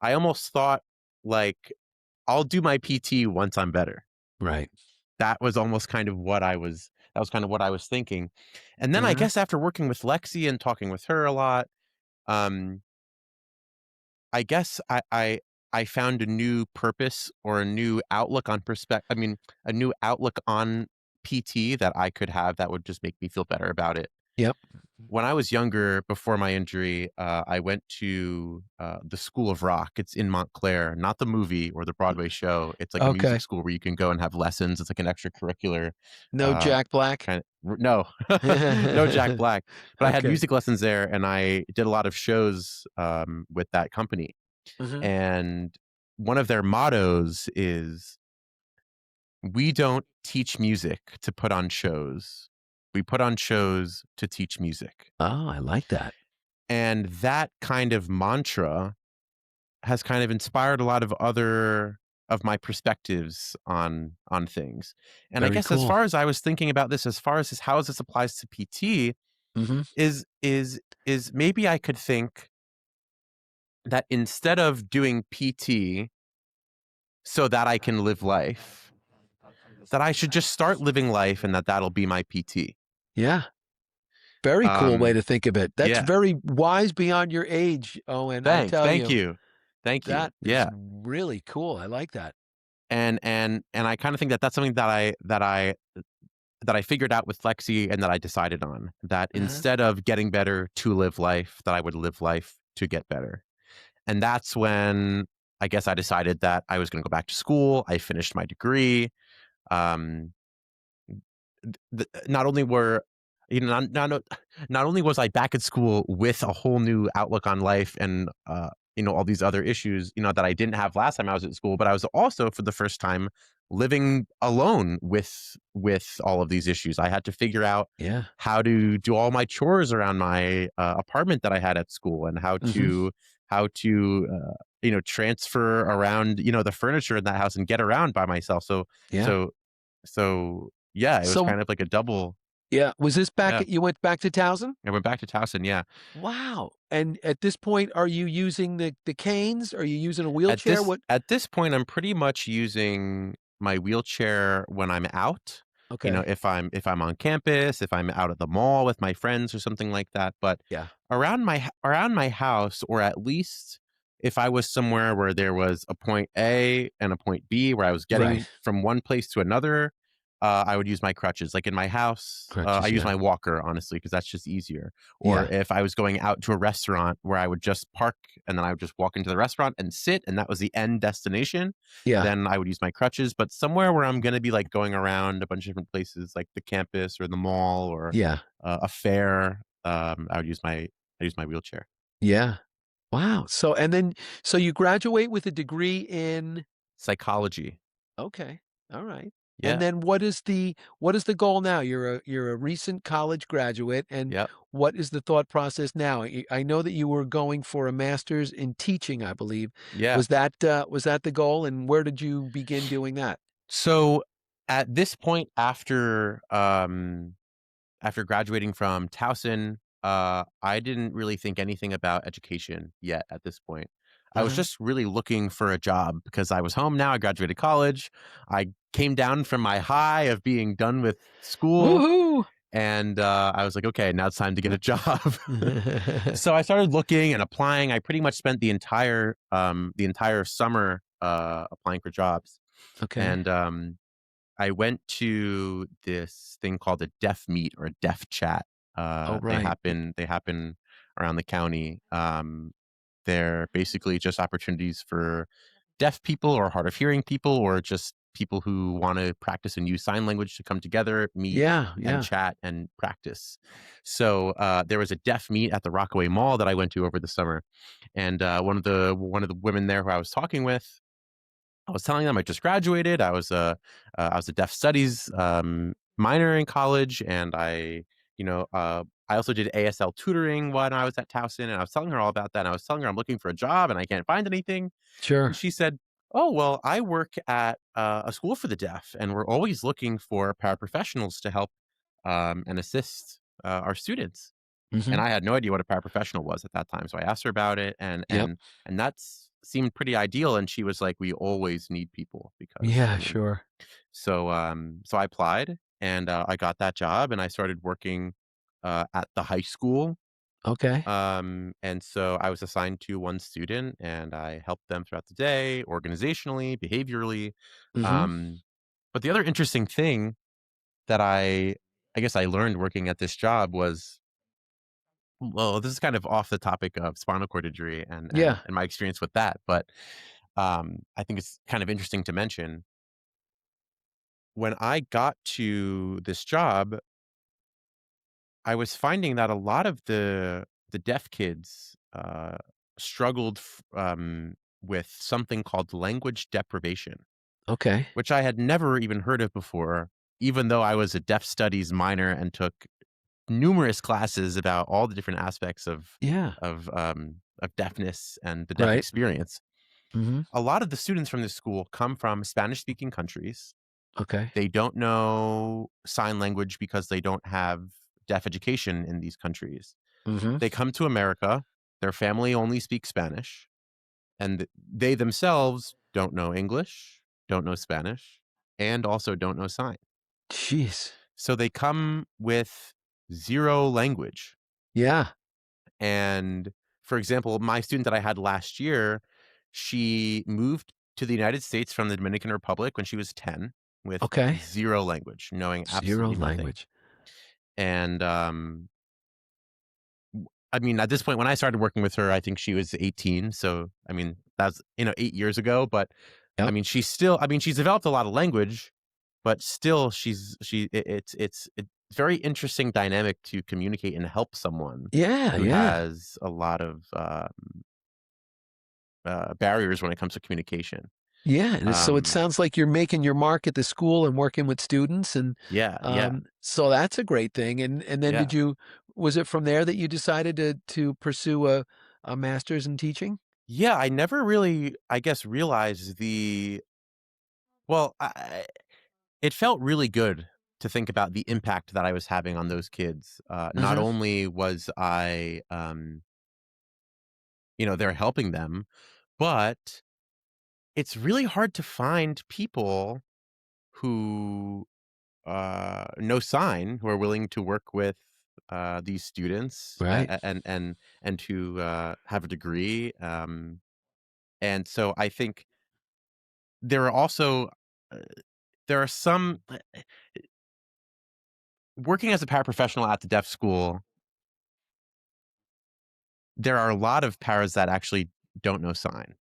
almost thought, like, I'll do my PT once I'm better. right. That was almost kind of what I was. That was kind of what I was thinking. And then I Uh-huh. guess after working with Lexi and talking with her a lot, um, I guess I found a new purpose or a new outlook on a new outlook on PT that I could have that would just make me feel better about it. Yep. When I was younger, before my injury, I went to the School of Rock. It's in Montclair, not the movie or the Broadway show. It's like a music Okay. school where you can go and have lessons. It's like an extracurricular No uh, Jack Black. kind of no, no Jack Black. But I had Okay. music lessons there, and I did a lot of shows with that company. Hmm. And one of their mottos is, "We don't teach music to put on shows. We put on shows to teach music." Oh, I like that. And that kind of mantra has kind of inspired a lot of other of my perspectives on things. And I Very guess as cool. far as I was thinking about this, as far as how this applies to PT, Hmm. is maybe I could think that instead of doing PT so that I can live life, that I should just start living life, and that that'll be my PT. Yeah. Very cool way Um, to think of it. That's yeah. very wise beyond your age, Owen. I tell Thank you, you. Thank you. that is Yeah. really cool. I like that. And I kind of think that that's something that I figured out with Lexi, and that I decided on, that Uh-huh. instead of getting better to live life, that I would live life to get better. And that's when I guess I decided that I was going to go back to school. I finished my degree. Um, not only were you know not only was I back at school with a whole new outlook on life, and all these other issues that I didn't have last time I was at school, but I was also for the first time living alone with all of these issues. I had to figure out Yeah. how to do all my chores around my apartment that I had at school, and Mhm. how to transfer around the furniture in that house and get around by myself. Yeah. So so yeah, it was So kind of like a double. yeah, was this back Yeah, at you went back to Towson? I went back to Towson. Yeah, Wow, and at this point, are you using the canes? Are you using a wheelchair? What at this point, I'm pretty much using my wheelchair when I'm out. Okay. If I'm on campus, if I'm out at the mall with my friends or something like that. But Yeah. around my house, or at least if I was somewhere where there was a point A and a point B, where I was Right. getting from one place to another, I would use my crutches. Like in my house, I Crutches, use yeah. my walker, honestly, because that's just easier. Or Yeah. if I was going out to a restaurant where I would just park and then I would just walk into the restaurant and sit, and that was the end destination, Yeah. then I would use my crutches. But somewhere where I'm going to be like going around a bunch of different places, like the campus or the mall or Yeah. a fair, I use my wheelchair. Yeah. Wow. So you graduate with a degree in Psychology. Okay. All right. And Yeah. then what is the goal now? You're a recent college graduate, and Yep. what is the thought process now? I know that you were going for a master's in teaching, I believe. Yeah. Was that the goal, and where did you begin doing that? So at this point, after graduating from Towson, I didn't really think anything about education yet at this point. I was Uh-huh. just really looking for a job because I was home now. I graduated college. I came down from my high of being done with school, Woohoo! and I was like, okay, now it's time to get a job. So I started looking and applying. I pretty much spent the entire summer applying for jobs, Okay. and I went to this thing called a deaf meet or a deaf chat. Oh, right. They happen around the county. They're basically just opportunities for deaf people or hard of hearing people, or just people who want to practice and use sign language to come together, meet Yeah, and yeah. chat and practice. So there was a deaf meet at the Rockaway Mall that I went to over the summer, and one of the women there who I was talking with, I was telling them I just graduated. I was a deaf studies minor in college, and I also did ASL tutoring when I was at Towson, and I was telling her all about that. And I was telling her I'm looking for a job and I can't find anything, and Sure. she said, "Oh well, I work at a school for the deaf, and we're always looking for paraprofessionals to help and assist our students." And Mhm. I had no idea what a paraprofessional was at that time, so I asked her about it, Yep. and that's seemed pretty ideal, and she was like, "We always need people," because, I Yeah, mean, sure. so I applied, and I got that job, and I started working at the high school, Okay. and so I was assigned to one student, and I helped them throughout the day, organizationally, behaviorally, Mhm. um, but the other interesting thing that I guess I learned working at this job was, well, this is kind of off the topic of spinal cord injury Yeah. and my experience with that, but I think it's kind of interesting to mention. When I got to this job, I was finding that a lot of the deaf kids struggled with something called language deprivation, Okay. which I had never even heard of before, even though I was a deaf studies minor and took numerous classes about all the different aspects Yeah. of deafness and the deaf Right. experience. Mhm. A lot of the students from this school come from Spanish speaking countries. Okay. They don't know sign language because they don't have deaf education in these countries. Mhm. They come to America, their family only speaks Spanish, and they themselves don't know English, don't know Spanish, and also don't know sign. Jeez. So they come with zero language. Yeah. And for example, my student that I had last year, she moved to the United States from the Dominican Republic when she was 10 with Okay. zero language, knowing 0 absolutely nothing. language. And I mean, at this point, when I started working with her, I think she was 18. So, I mean, that's, 8 years ago. But I Yep. mean, I mean, she's developed a lot of language, but still it's very interesting dynamic to communicate and help someone Yeah, who yeah. has a lot of barriers when it comes to communication. Yeah, and so it Um, sounds like you're making your mark at the school and working with students, and yeah, yeah, so that's a great thing. And then yeah. was it from there that you decided to pursue a master's in teaching? Yeah, I never really, I guess, realized well, it felt really good to think about the impact that I was having on those kids. Not Uh-huh. only was I, there helping them, but it's really hard to find people who no sign who are willing to work with these students Right. and to have a degree. And so I think there are also uh, there are some working as a paraprofessional at the deaf school. There are a lot of paras that actually don't know sign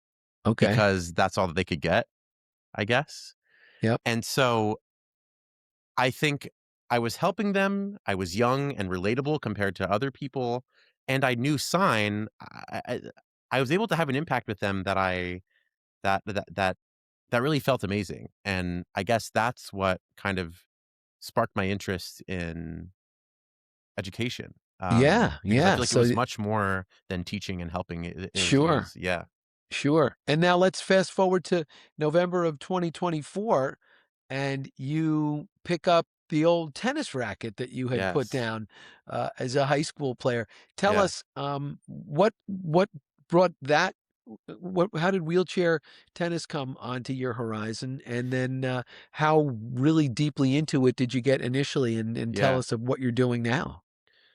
Okay. because that's all that they could get, I guess. Yep. And so I think I was helping them. I was young and relatable compared to other people, and I knew sign. I was able to have an impact with them that that that that really felt amazing, and I guess that's what kind of sparked my interest in education. Yeah, Because I feel yeah. like it So was much more than teaching and helping. sure. Yeah, Sure. And now let's fast forward to November of 2024, and you pick up the old tennis racket that you had put yes, down as a high school player. Tell yeah. us what brought that. What how did wheelchair tennis come onto your horizon, and then how really deeply into it did you get initially, and tell Yeah. us of what you're doing now.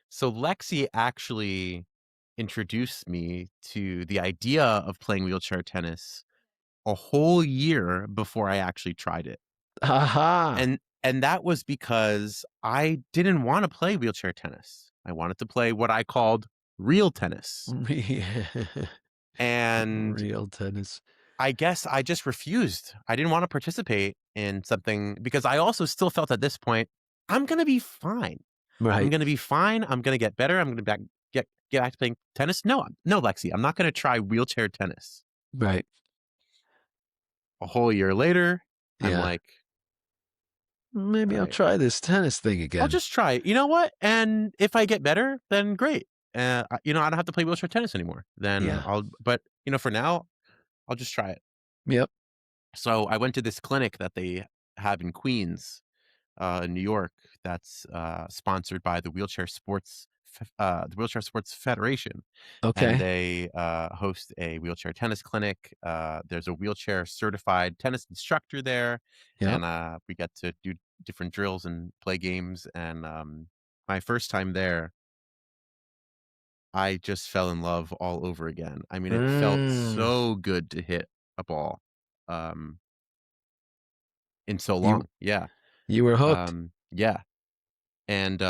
So Lexi actually introduced me to the idea of playing wheelchair tennis a whole year before I actually tried it. Aha! And that was because I didn't want to play wheelchair tennis. I wanted to play what I called real tennis. And Real tennis. I guess I just refused. I didn't want to participate in something because I also still felt at this point, I'm going to be fine. I'm Right. gonna be fine. I'm gonna get better. I'm gonna get back to playing tennis. No, Lexi, I'm not gonna try wheelchair tennis. Right. A whole year later, I'm Yeah. like, Maybe all I'll right, try this tennis thing I'll again. just try it. You know what? And if I get better, then great. I don't have to play wheelchair tennis anymore. Then Yeah. but for now, I'll just try it. Yep. So I went to this clinic that they have in Queens, in New York, that's sponsored by the Wheelchair Sports Federation, and Okay. they host a wheelchair tennis clinic. There's a wheelchair certified tennis instructor there, Yep. and we get to do different drills and play games. And my first time there, I just fell in love all over again. I mean, it felt Mm. so good to hit a ball um, in so You long. Yeah, you were hooked. yeah, and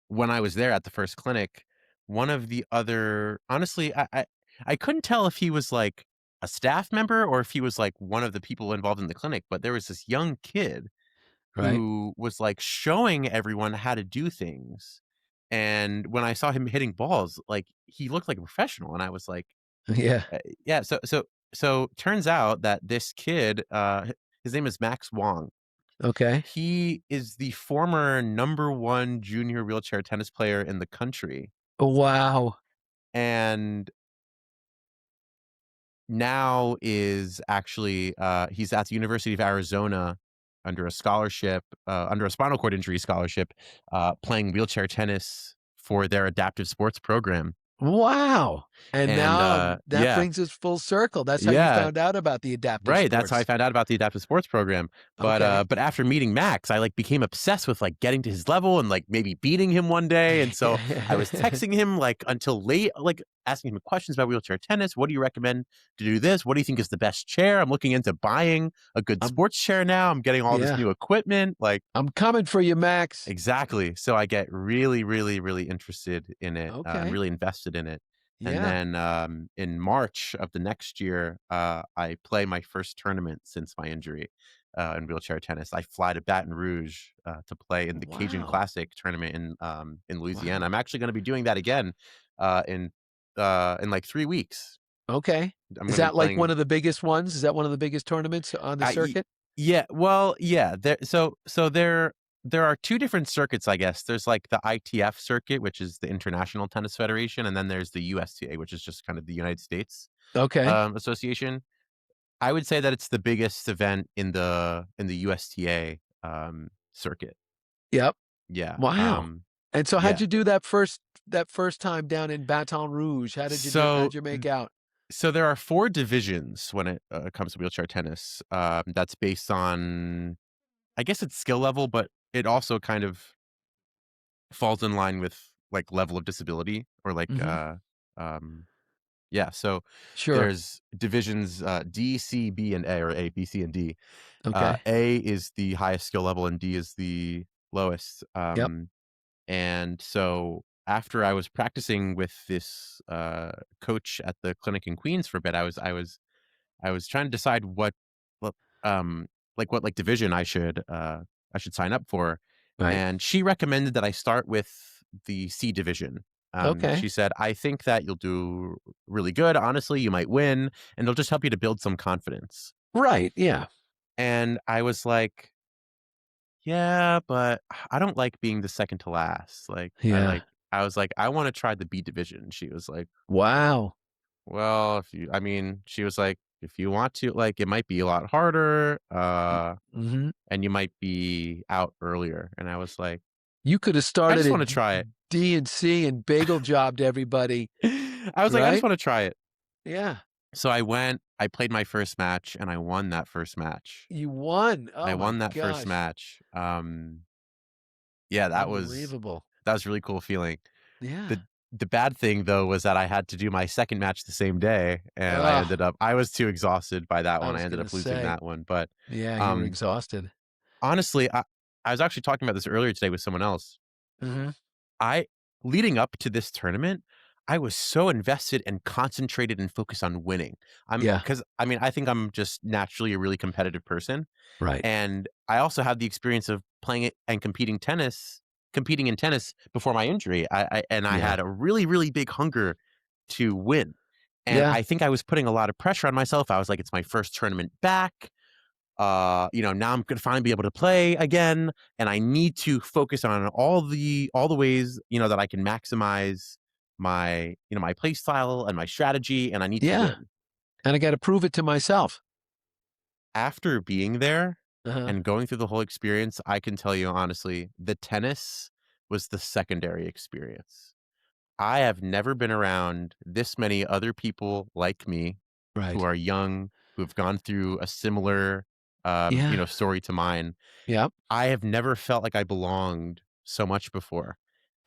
when I was there at the first clinic, one of the other honestly, I couldn't tell if he was, like, a staff member or if he was, like, one of the people involved in the clinic, but there was this young kid Right. who was, like, showing everyone how to do things, and when I saw him hitting balls, like, he looked like a professional, and I was like, Yeah. yeah, so turns out that this kid, his name is Max Wong. Okay. He is the former number 1 junior wheelchair tennis player in the country, Wow. and now is actually, he's at the University of Arizona under a scholarship, under a spinal cord injury scholarship, playing wheelchair tennis for their adaptive sports program, Wow. And and, now that yeah, brings us full circle. That's how you yeah. found out about the adaptive Right, that's how I sports. found out about the adaptive sports program, Okay. but after meeting Max, I, like, became obsessed with, like, getting to his level and, like, maybe beating him one day, and so I was texting him, like, until late, like, asking him questions about wheelchair tennis. "What do you recommend to do this? What do you think is the best chair?" I'm looking into buying a good I'm sports chair now. I'm getting all this yeah. new equipment, like I'm coming for you, Max. exactly. So I get really, really, really interested in it, and Okay. really invested in it. And Yeah. then in March of the next year, I play my first tournament since my injury in wheelchair tennis. I fly to Baton Rouge to play in the Cajun Wow. Classic tournament in Louisiana. Wow. I'm actually going to be doing that again in like 3 weeks. Okay. I'm Is going to be that like one playing. of the biggest ones? Is that one of the biggest tournaments on the Y- circuit? yeah, well, yeah. There are two different circuits, I guess. There's like the ITF circuit, which is the International Tennis Federation, and then there's the USTA, which is just kind of the United States Okay. association. I would say that it's the biggest event in the USTA circuit. Yep. Yeah. Wow. And so how'd Yeah. you do that first time down in Baton Rouge? How did you do? So How'd you make out? so there are four divisions when it comes to wheelchair tennis. That's based on, I guess it's skill level, but it also kind of falls in line with like level of disability or like Mhm. um yeah. So Sure. there's divisions D, C, B, and A, or A, B, C, and D. Okay. A is the highest skill level and D is the lowest. Yep. And so after I was practicing with this coach at the clinic in Queens for a bit, I was trying to decide what what like division I should sign up for. Right. And she recommended that I start with the C division. Okay. She said, I think that you'll do really good. Honestly, you might win, and it'll just help you to build some confidence. Right. Yeah. And I was like, yeah, but I don't like being the second to last. Yeah. I was like, I want to try the B division. She was like, Wow. well, she was like, if you want to, like, it might be a lot harder, Mhm. and you might be out earlier. And I was like, You could have I started just want at to try it. D and C and bagel jobbed everybody, I was like, I just right? want to try it. Yeah. So I went, I played my first match, and I won that first match. You won. I Oh my won that first gosh. match. Yeah, Unbelievable. that was a really cool feeling. Yeah. The bad thing though was that I had to do my second match the same day, and Oh, I was too exhausted by that I one. I was ended gonna up losing say, that one. But yeah, you were um exhausted. honestly, I was actually talking about this earlier today with someone else. Mhm. I Leading up to this tournament, I was so invested and concentrated and focused on winning. I'm Yeah. Because I mean, I think I'm just naturally a really competitive person. Right. And I also had the experience of playing it and competing in tennis before my injury. I Yeah. had a really, really big hunger to win. And Yeah. I think I was putting a lot of pressure on myself. I was like, it's my first tournament back. Now I'm gonna finally be able to play again. And I need to focus on all the ways, that I can maximize my play style and my strategy, and I need to Yeah. win. And I gotta prove it to myself. After being there Uh-huh. and going through the whole experience, I can tell you honestly, the tennis was the secondary experience. I have never been around this many other people like me who Right. are young, who have gone through a similar, Yeah. story to mine. Yep. I have never felt like I belonged so much before.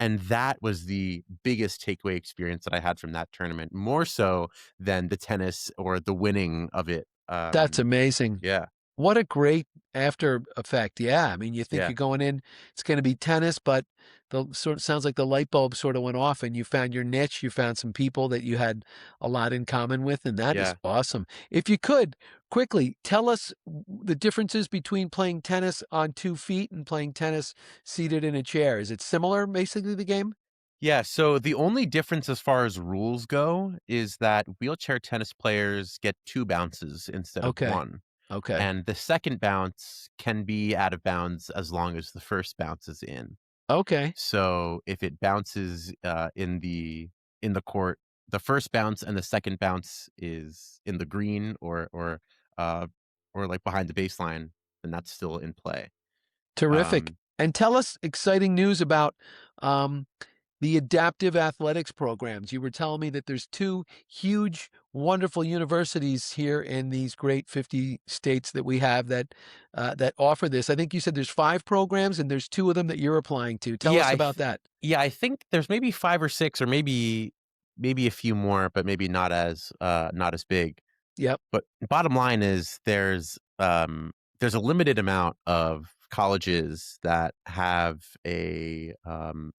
And that was the biggest takeaway experience that I had from that tournament, more so than the tennis or the winning of it. That's amazing. Yeah, What a great after effect. Yeah. I mean, you think yeah. you're going in, it's going to be tennis, but the sort of sounds like the light bulb sort of went off and you found your niche. You found some people that you had a lot in common with, and that is Yeah. awesome. If you could quickly tell us the differences between playing tennis on 2 feet and playing tennis seated in a chair. Is it similar, basically, the game? Yeah, so the only difference as far as rules go is that wheelchair tennis players get two bounces instead of Okay. one. Okay. And the second bounce can be out of bounds as long as the first bounce is in. Okay. So if it bounces in the court, the first bounce and the second bounce is in the green uh or like behind the baseline, then that's still in play. Terrific. Um And tell us exciting news about um, the adaptive athletics programs. You were telling me that there's two huge, wonderful universities here in these great 50 states that we have that offer this. I think you said there's 5 programs and there's 2 of them that you're applying to. Tell yeah, us about that. Yeah, I think there's maybe 5 or 6 or maybe a few more, but maybe not as big. Yep. But bottom line is there's a limited amount of colleges that have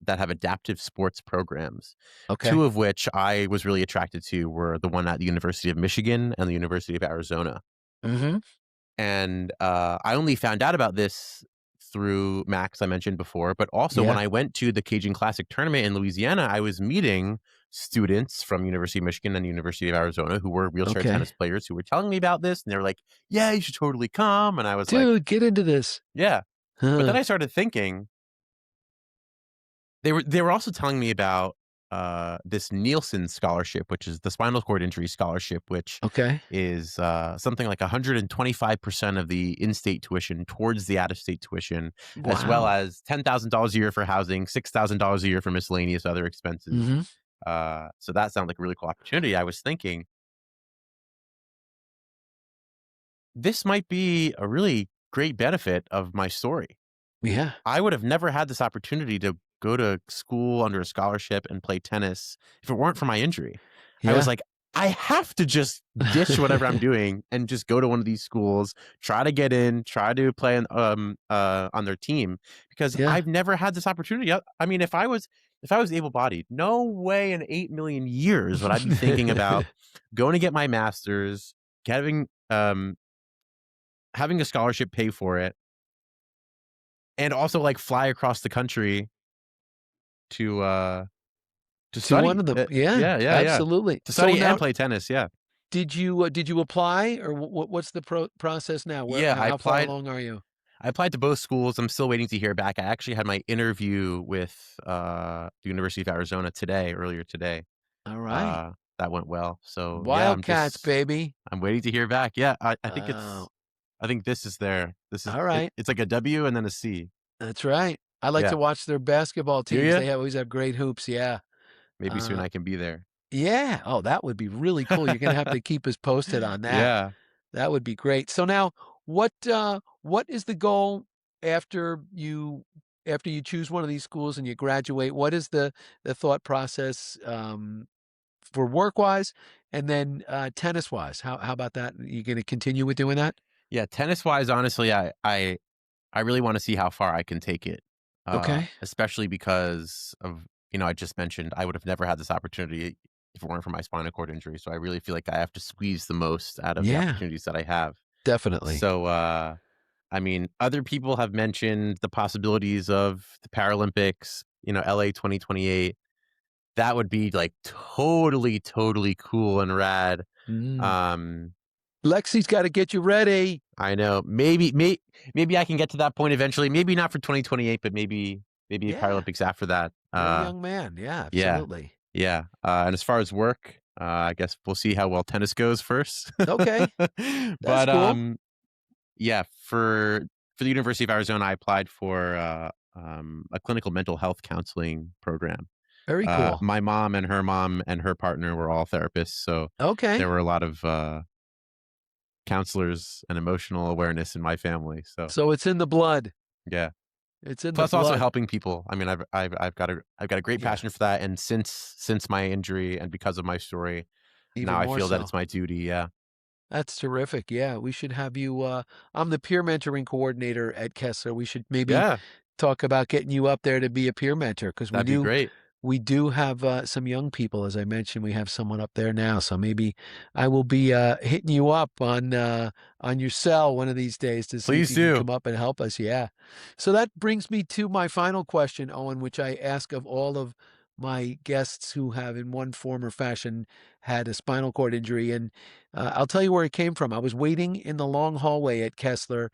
adaptive sports programs. Okay. 2 of which I was really attracted to were the one at the University of Michigan and the University of Arizona. Mm-hmm. And I only found out about this through Max, I mentioned before, but also when Yeah. I went to the Cajun Classic tournament in Louisiana, I was meeting students from University of Michigan and University of Arizona who were wheelchair Okay. tennis players who were telling me about this, and they were like, "Yeah, you should totally come." And I was like, Dude, get into this. "Yeah." But then Huh. I started thinking they were also telling me about this Nielsen scholarship, which is the spinal cord injury scholarship, which Okay. is something like 125% of the in-state tuition towards the out-of-state tuition, as well Wow. as $10,000 a year for housing, $6,000 a year for miscellaneous other expenses. Mhm. So that sounded like a really cool opportunity. I was thinking this might be a really great benefit of my story. Yeah. I would have never had this opportunity to go to school under a scholarship and play tennis if it weren't for my injury. I was Yeah. like, I have to just ditch whatever I'm doing and just go to one of these schools, try to get in, try to play on their team because Yeah. I've never had this opportunity. I mean, if I was able-bodied, no way in 8 million years would I be thinking about going to get my master's, getting having a scholarship pay for it, and also like fly across the country to to To one study. of them. Yeah, Yeah. absolutely. To So study now and play tennis, yeah. did you apply or what's the process now? Where Yeah, how far along are you? I applied to both schools. I'm still waiting to hear back. I actually had my interview with, the University of Arizona earlier today. All right. Uh, that went well. So, yeah, Wildcats, baby. I'm waiting to hear back. Yeah, Oh, I think this is all right. it's like a W and then a C. That's right. I like Yeah. to watch their basketball Do teams. you? They always have great hoops. Yeah. Maybe soon Uh, I can be there. yeah. Oh, that would be really cool. You're gonna have to keep us posted on that. Yeah. That would be great. So now, what is the goal after you choose one of these schools and you graduate? What is the thought process for work wise, and then tennis wise? How about that? You going to continue with doing that? Yeah, tennis-wise, honestly, I really wanna see how far I can take it, Okay. especially because of I just mentioned I would have never had this opportunity if it weren't for my spinal cord injury, so I really feel like I have to squeeze the most out of the Yeah, opportunities that I have. definitely. So, I mean, other people have mentioned the possibilities of the Paralympics, LA 2028. That would be, like, totally, totally cool and rad. Mm. Um Lexi's got to get you ready. I know. Maybe I can get to that point eventually. Maybe not for 2028, but maybe Yeah, Paralympics after that. you're a young man. Yeah, Yeah, absolutely. yeah. And as far as work, I guess we'll see how well tennis goes first. Okay, that's But cool. yeah, for the University of Arizona, I applied for a clinical mental health counseling program. Very cool. My mom and her partner were all therapists, so there Okay, were a lot of counselors and emotional awareness in my family. So so it's in the blood. yeah. It's in the Plus also blood. helping people. I mean, I've got a great Yeah, passion for that. And since my injury and because of my story, now even I more feel that so. it's my duty. Yeah. That's terrific. Yeah, we should have you. I'm the peer mentoring coordinator at Kessler. We should maybe Yeah. talk about getting you up there to be a peer mentor because That'd be great. we do have some young people. As I mentioned, we have someone up there now. So maybe I will be hitting you up on your cell one of these days to see if Please you can do. come up and help us. Yeah. So that brings me to my final question, Owen, which I ask of all of my guests who have, in one form or fashion, had a spinal cord injury. And I'll tell you where it came from. I was waiting in the long hallway at Kessler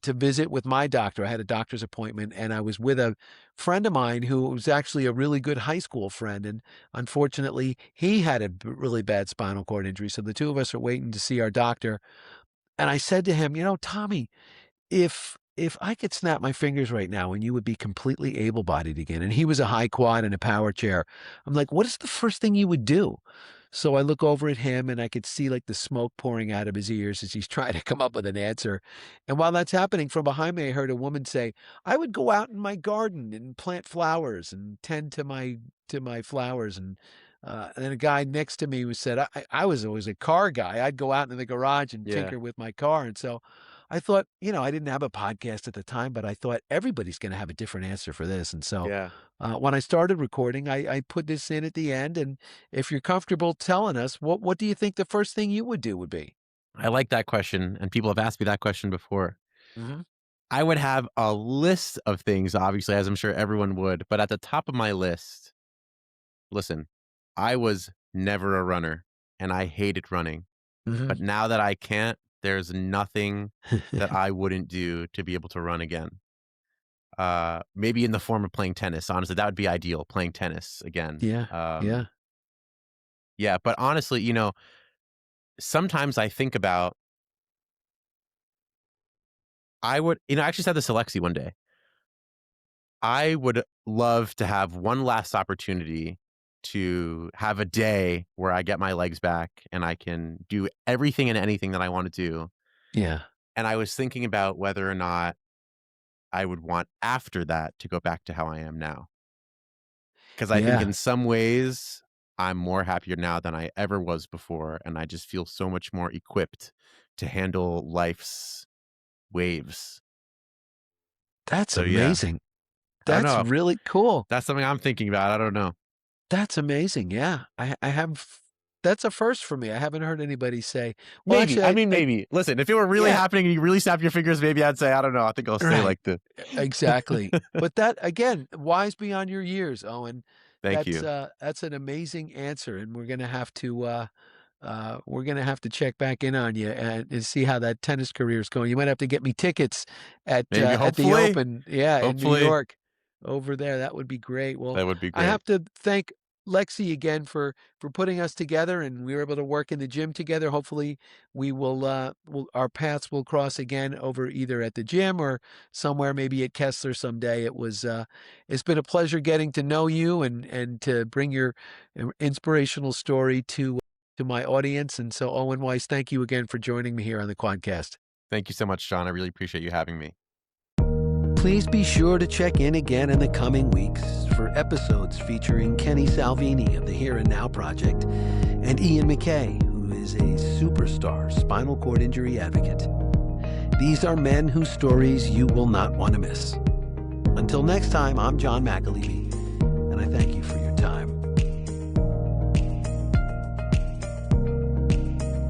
to visit with my doctor. I had a doctor's appointment, and I was with a friend of mine who was actually a really good high school friend. And unfortunately, he had a really bad spinal cord injury. So the two of us are waiting to see our doctor. And I said to him, Tommy, if I could snap my fingers right now and you would be completely able-bodied again, and he was a high quad in a power chair, I'm like, what is the first thing you would do? So I look over at him and I could see like the smoke pouring out of his ears as he's trying to come up with an answer. And while that's happening, from behind me, I heard a woman say, I would go out in my garden and plant flowers and tend to my flowers. And then a guy next to me who said, I was always a car guy. I'd go out into the garage and Yeah. tinker with my car. And so I thought, I didn't have a podcast at the time, but I thought everybody's going to have a different answer for this. And so Yeah. when I started recording, I put this in at the end. And if you're comfortable telling us, what do you think the first thing you would do would be? I like that question. And people have asked me that question before. Hmm. I would have a list of things, obviously, as I'm sure everyone would. But at the top of my list, listen, I was never a runner and I hated running. Mhm. But now that I can't, there's nothing that I wouldn't do to be able to run again. Maybe in the form of playing tennis. Honestly, that would be ideal, playing tennis again. Yeah. Yeah. Yeah, but honestly, sometimes I think about I actually said this to Lexi one day. I would love to have one last opportunity to have a day where I get my legs back and I can do everything and anything that I want to do. Yeah. And I was thinking about whether or not I would want after that to go back to how I am now. Because I think Yeah. in some ways, I'm more happier now than I ever was before. And I just feel so much more equipped to handle life's waves. That's So yeah, amazing. I don't That's know. really cool. That's something I'm thinking about. I don't know. That's amazing. Yeah. I have that's a first for me. I haven't heard anybody say, well, Maybe. actually, I mean, maybe. Listen, if it were really yeah, happening and you really snap your fingers, maybe I'd say, I don't know. I think I'll stay right. like the. Exactly. But that again, wise beyond your years, Owen. Thank you. That's an amazing answer, and we're gonna have to check back in on you and see how that tennis career is going. You might have to get me tickets Maybe, at the hopefully. Open, yeah, in New Hopefully. York, over there. That would be great. Well, That would be I great. have to thank Lexi again for putting us together, and we were able to work in the gym together. Hopefully, our paths will cross again over either at the gym or somewhere, maybe at Kessler someday. It's been a pleasure getting to know you and to bring your inspirational story to my audience. And so, Owen Weiss, thank you again for joining me here on the Quadcast. Thank you so much, John. I really appreciate you having me. Please be sure to check in again in the coming weeks for episodes featuring Kenny Salvini of the Here and Now Project and Ian McKay, who is a superstar spinal cord injury advocate. These are men whose stories you will not want to miss. Until next time, I'm John McAlevey, and I thank you for your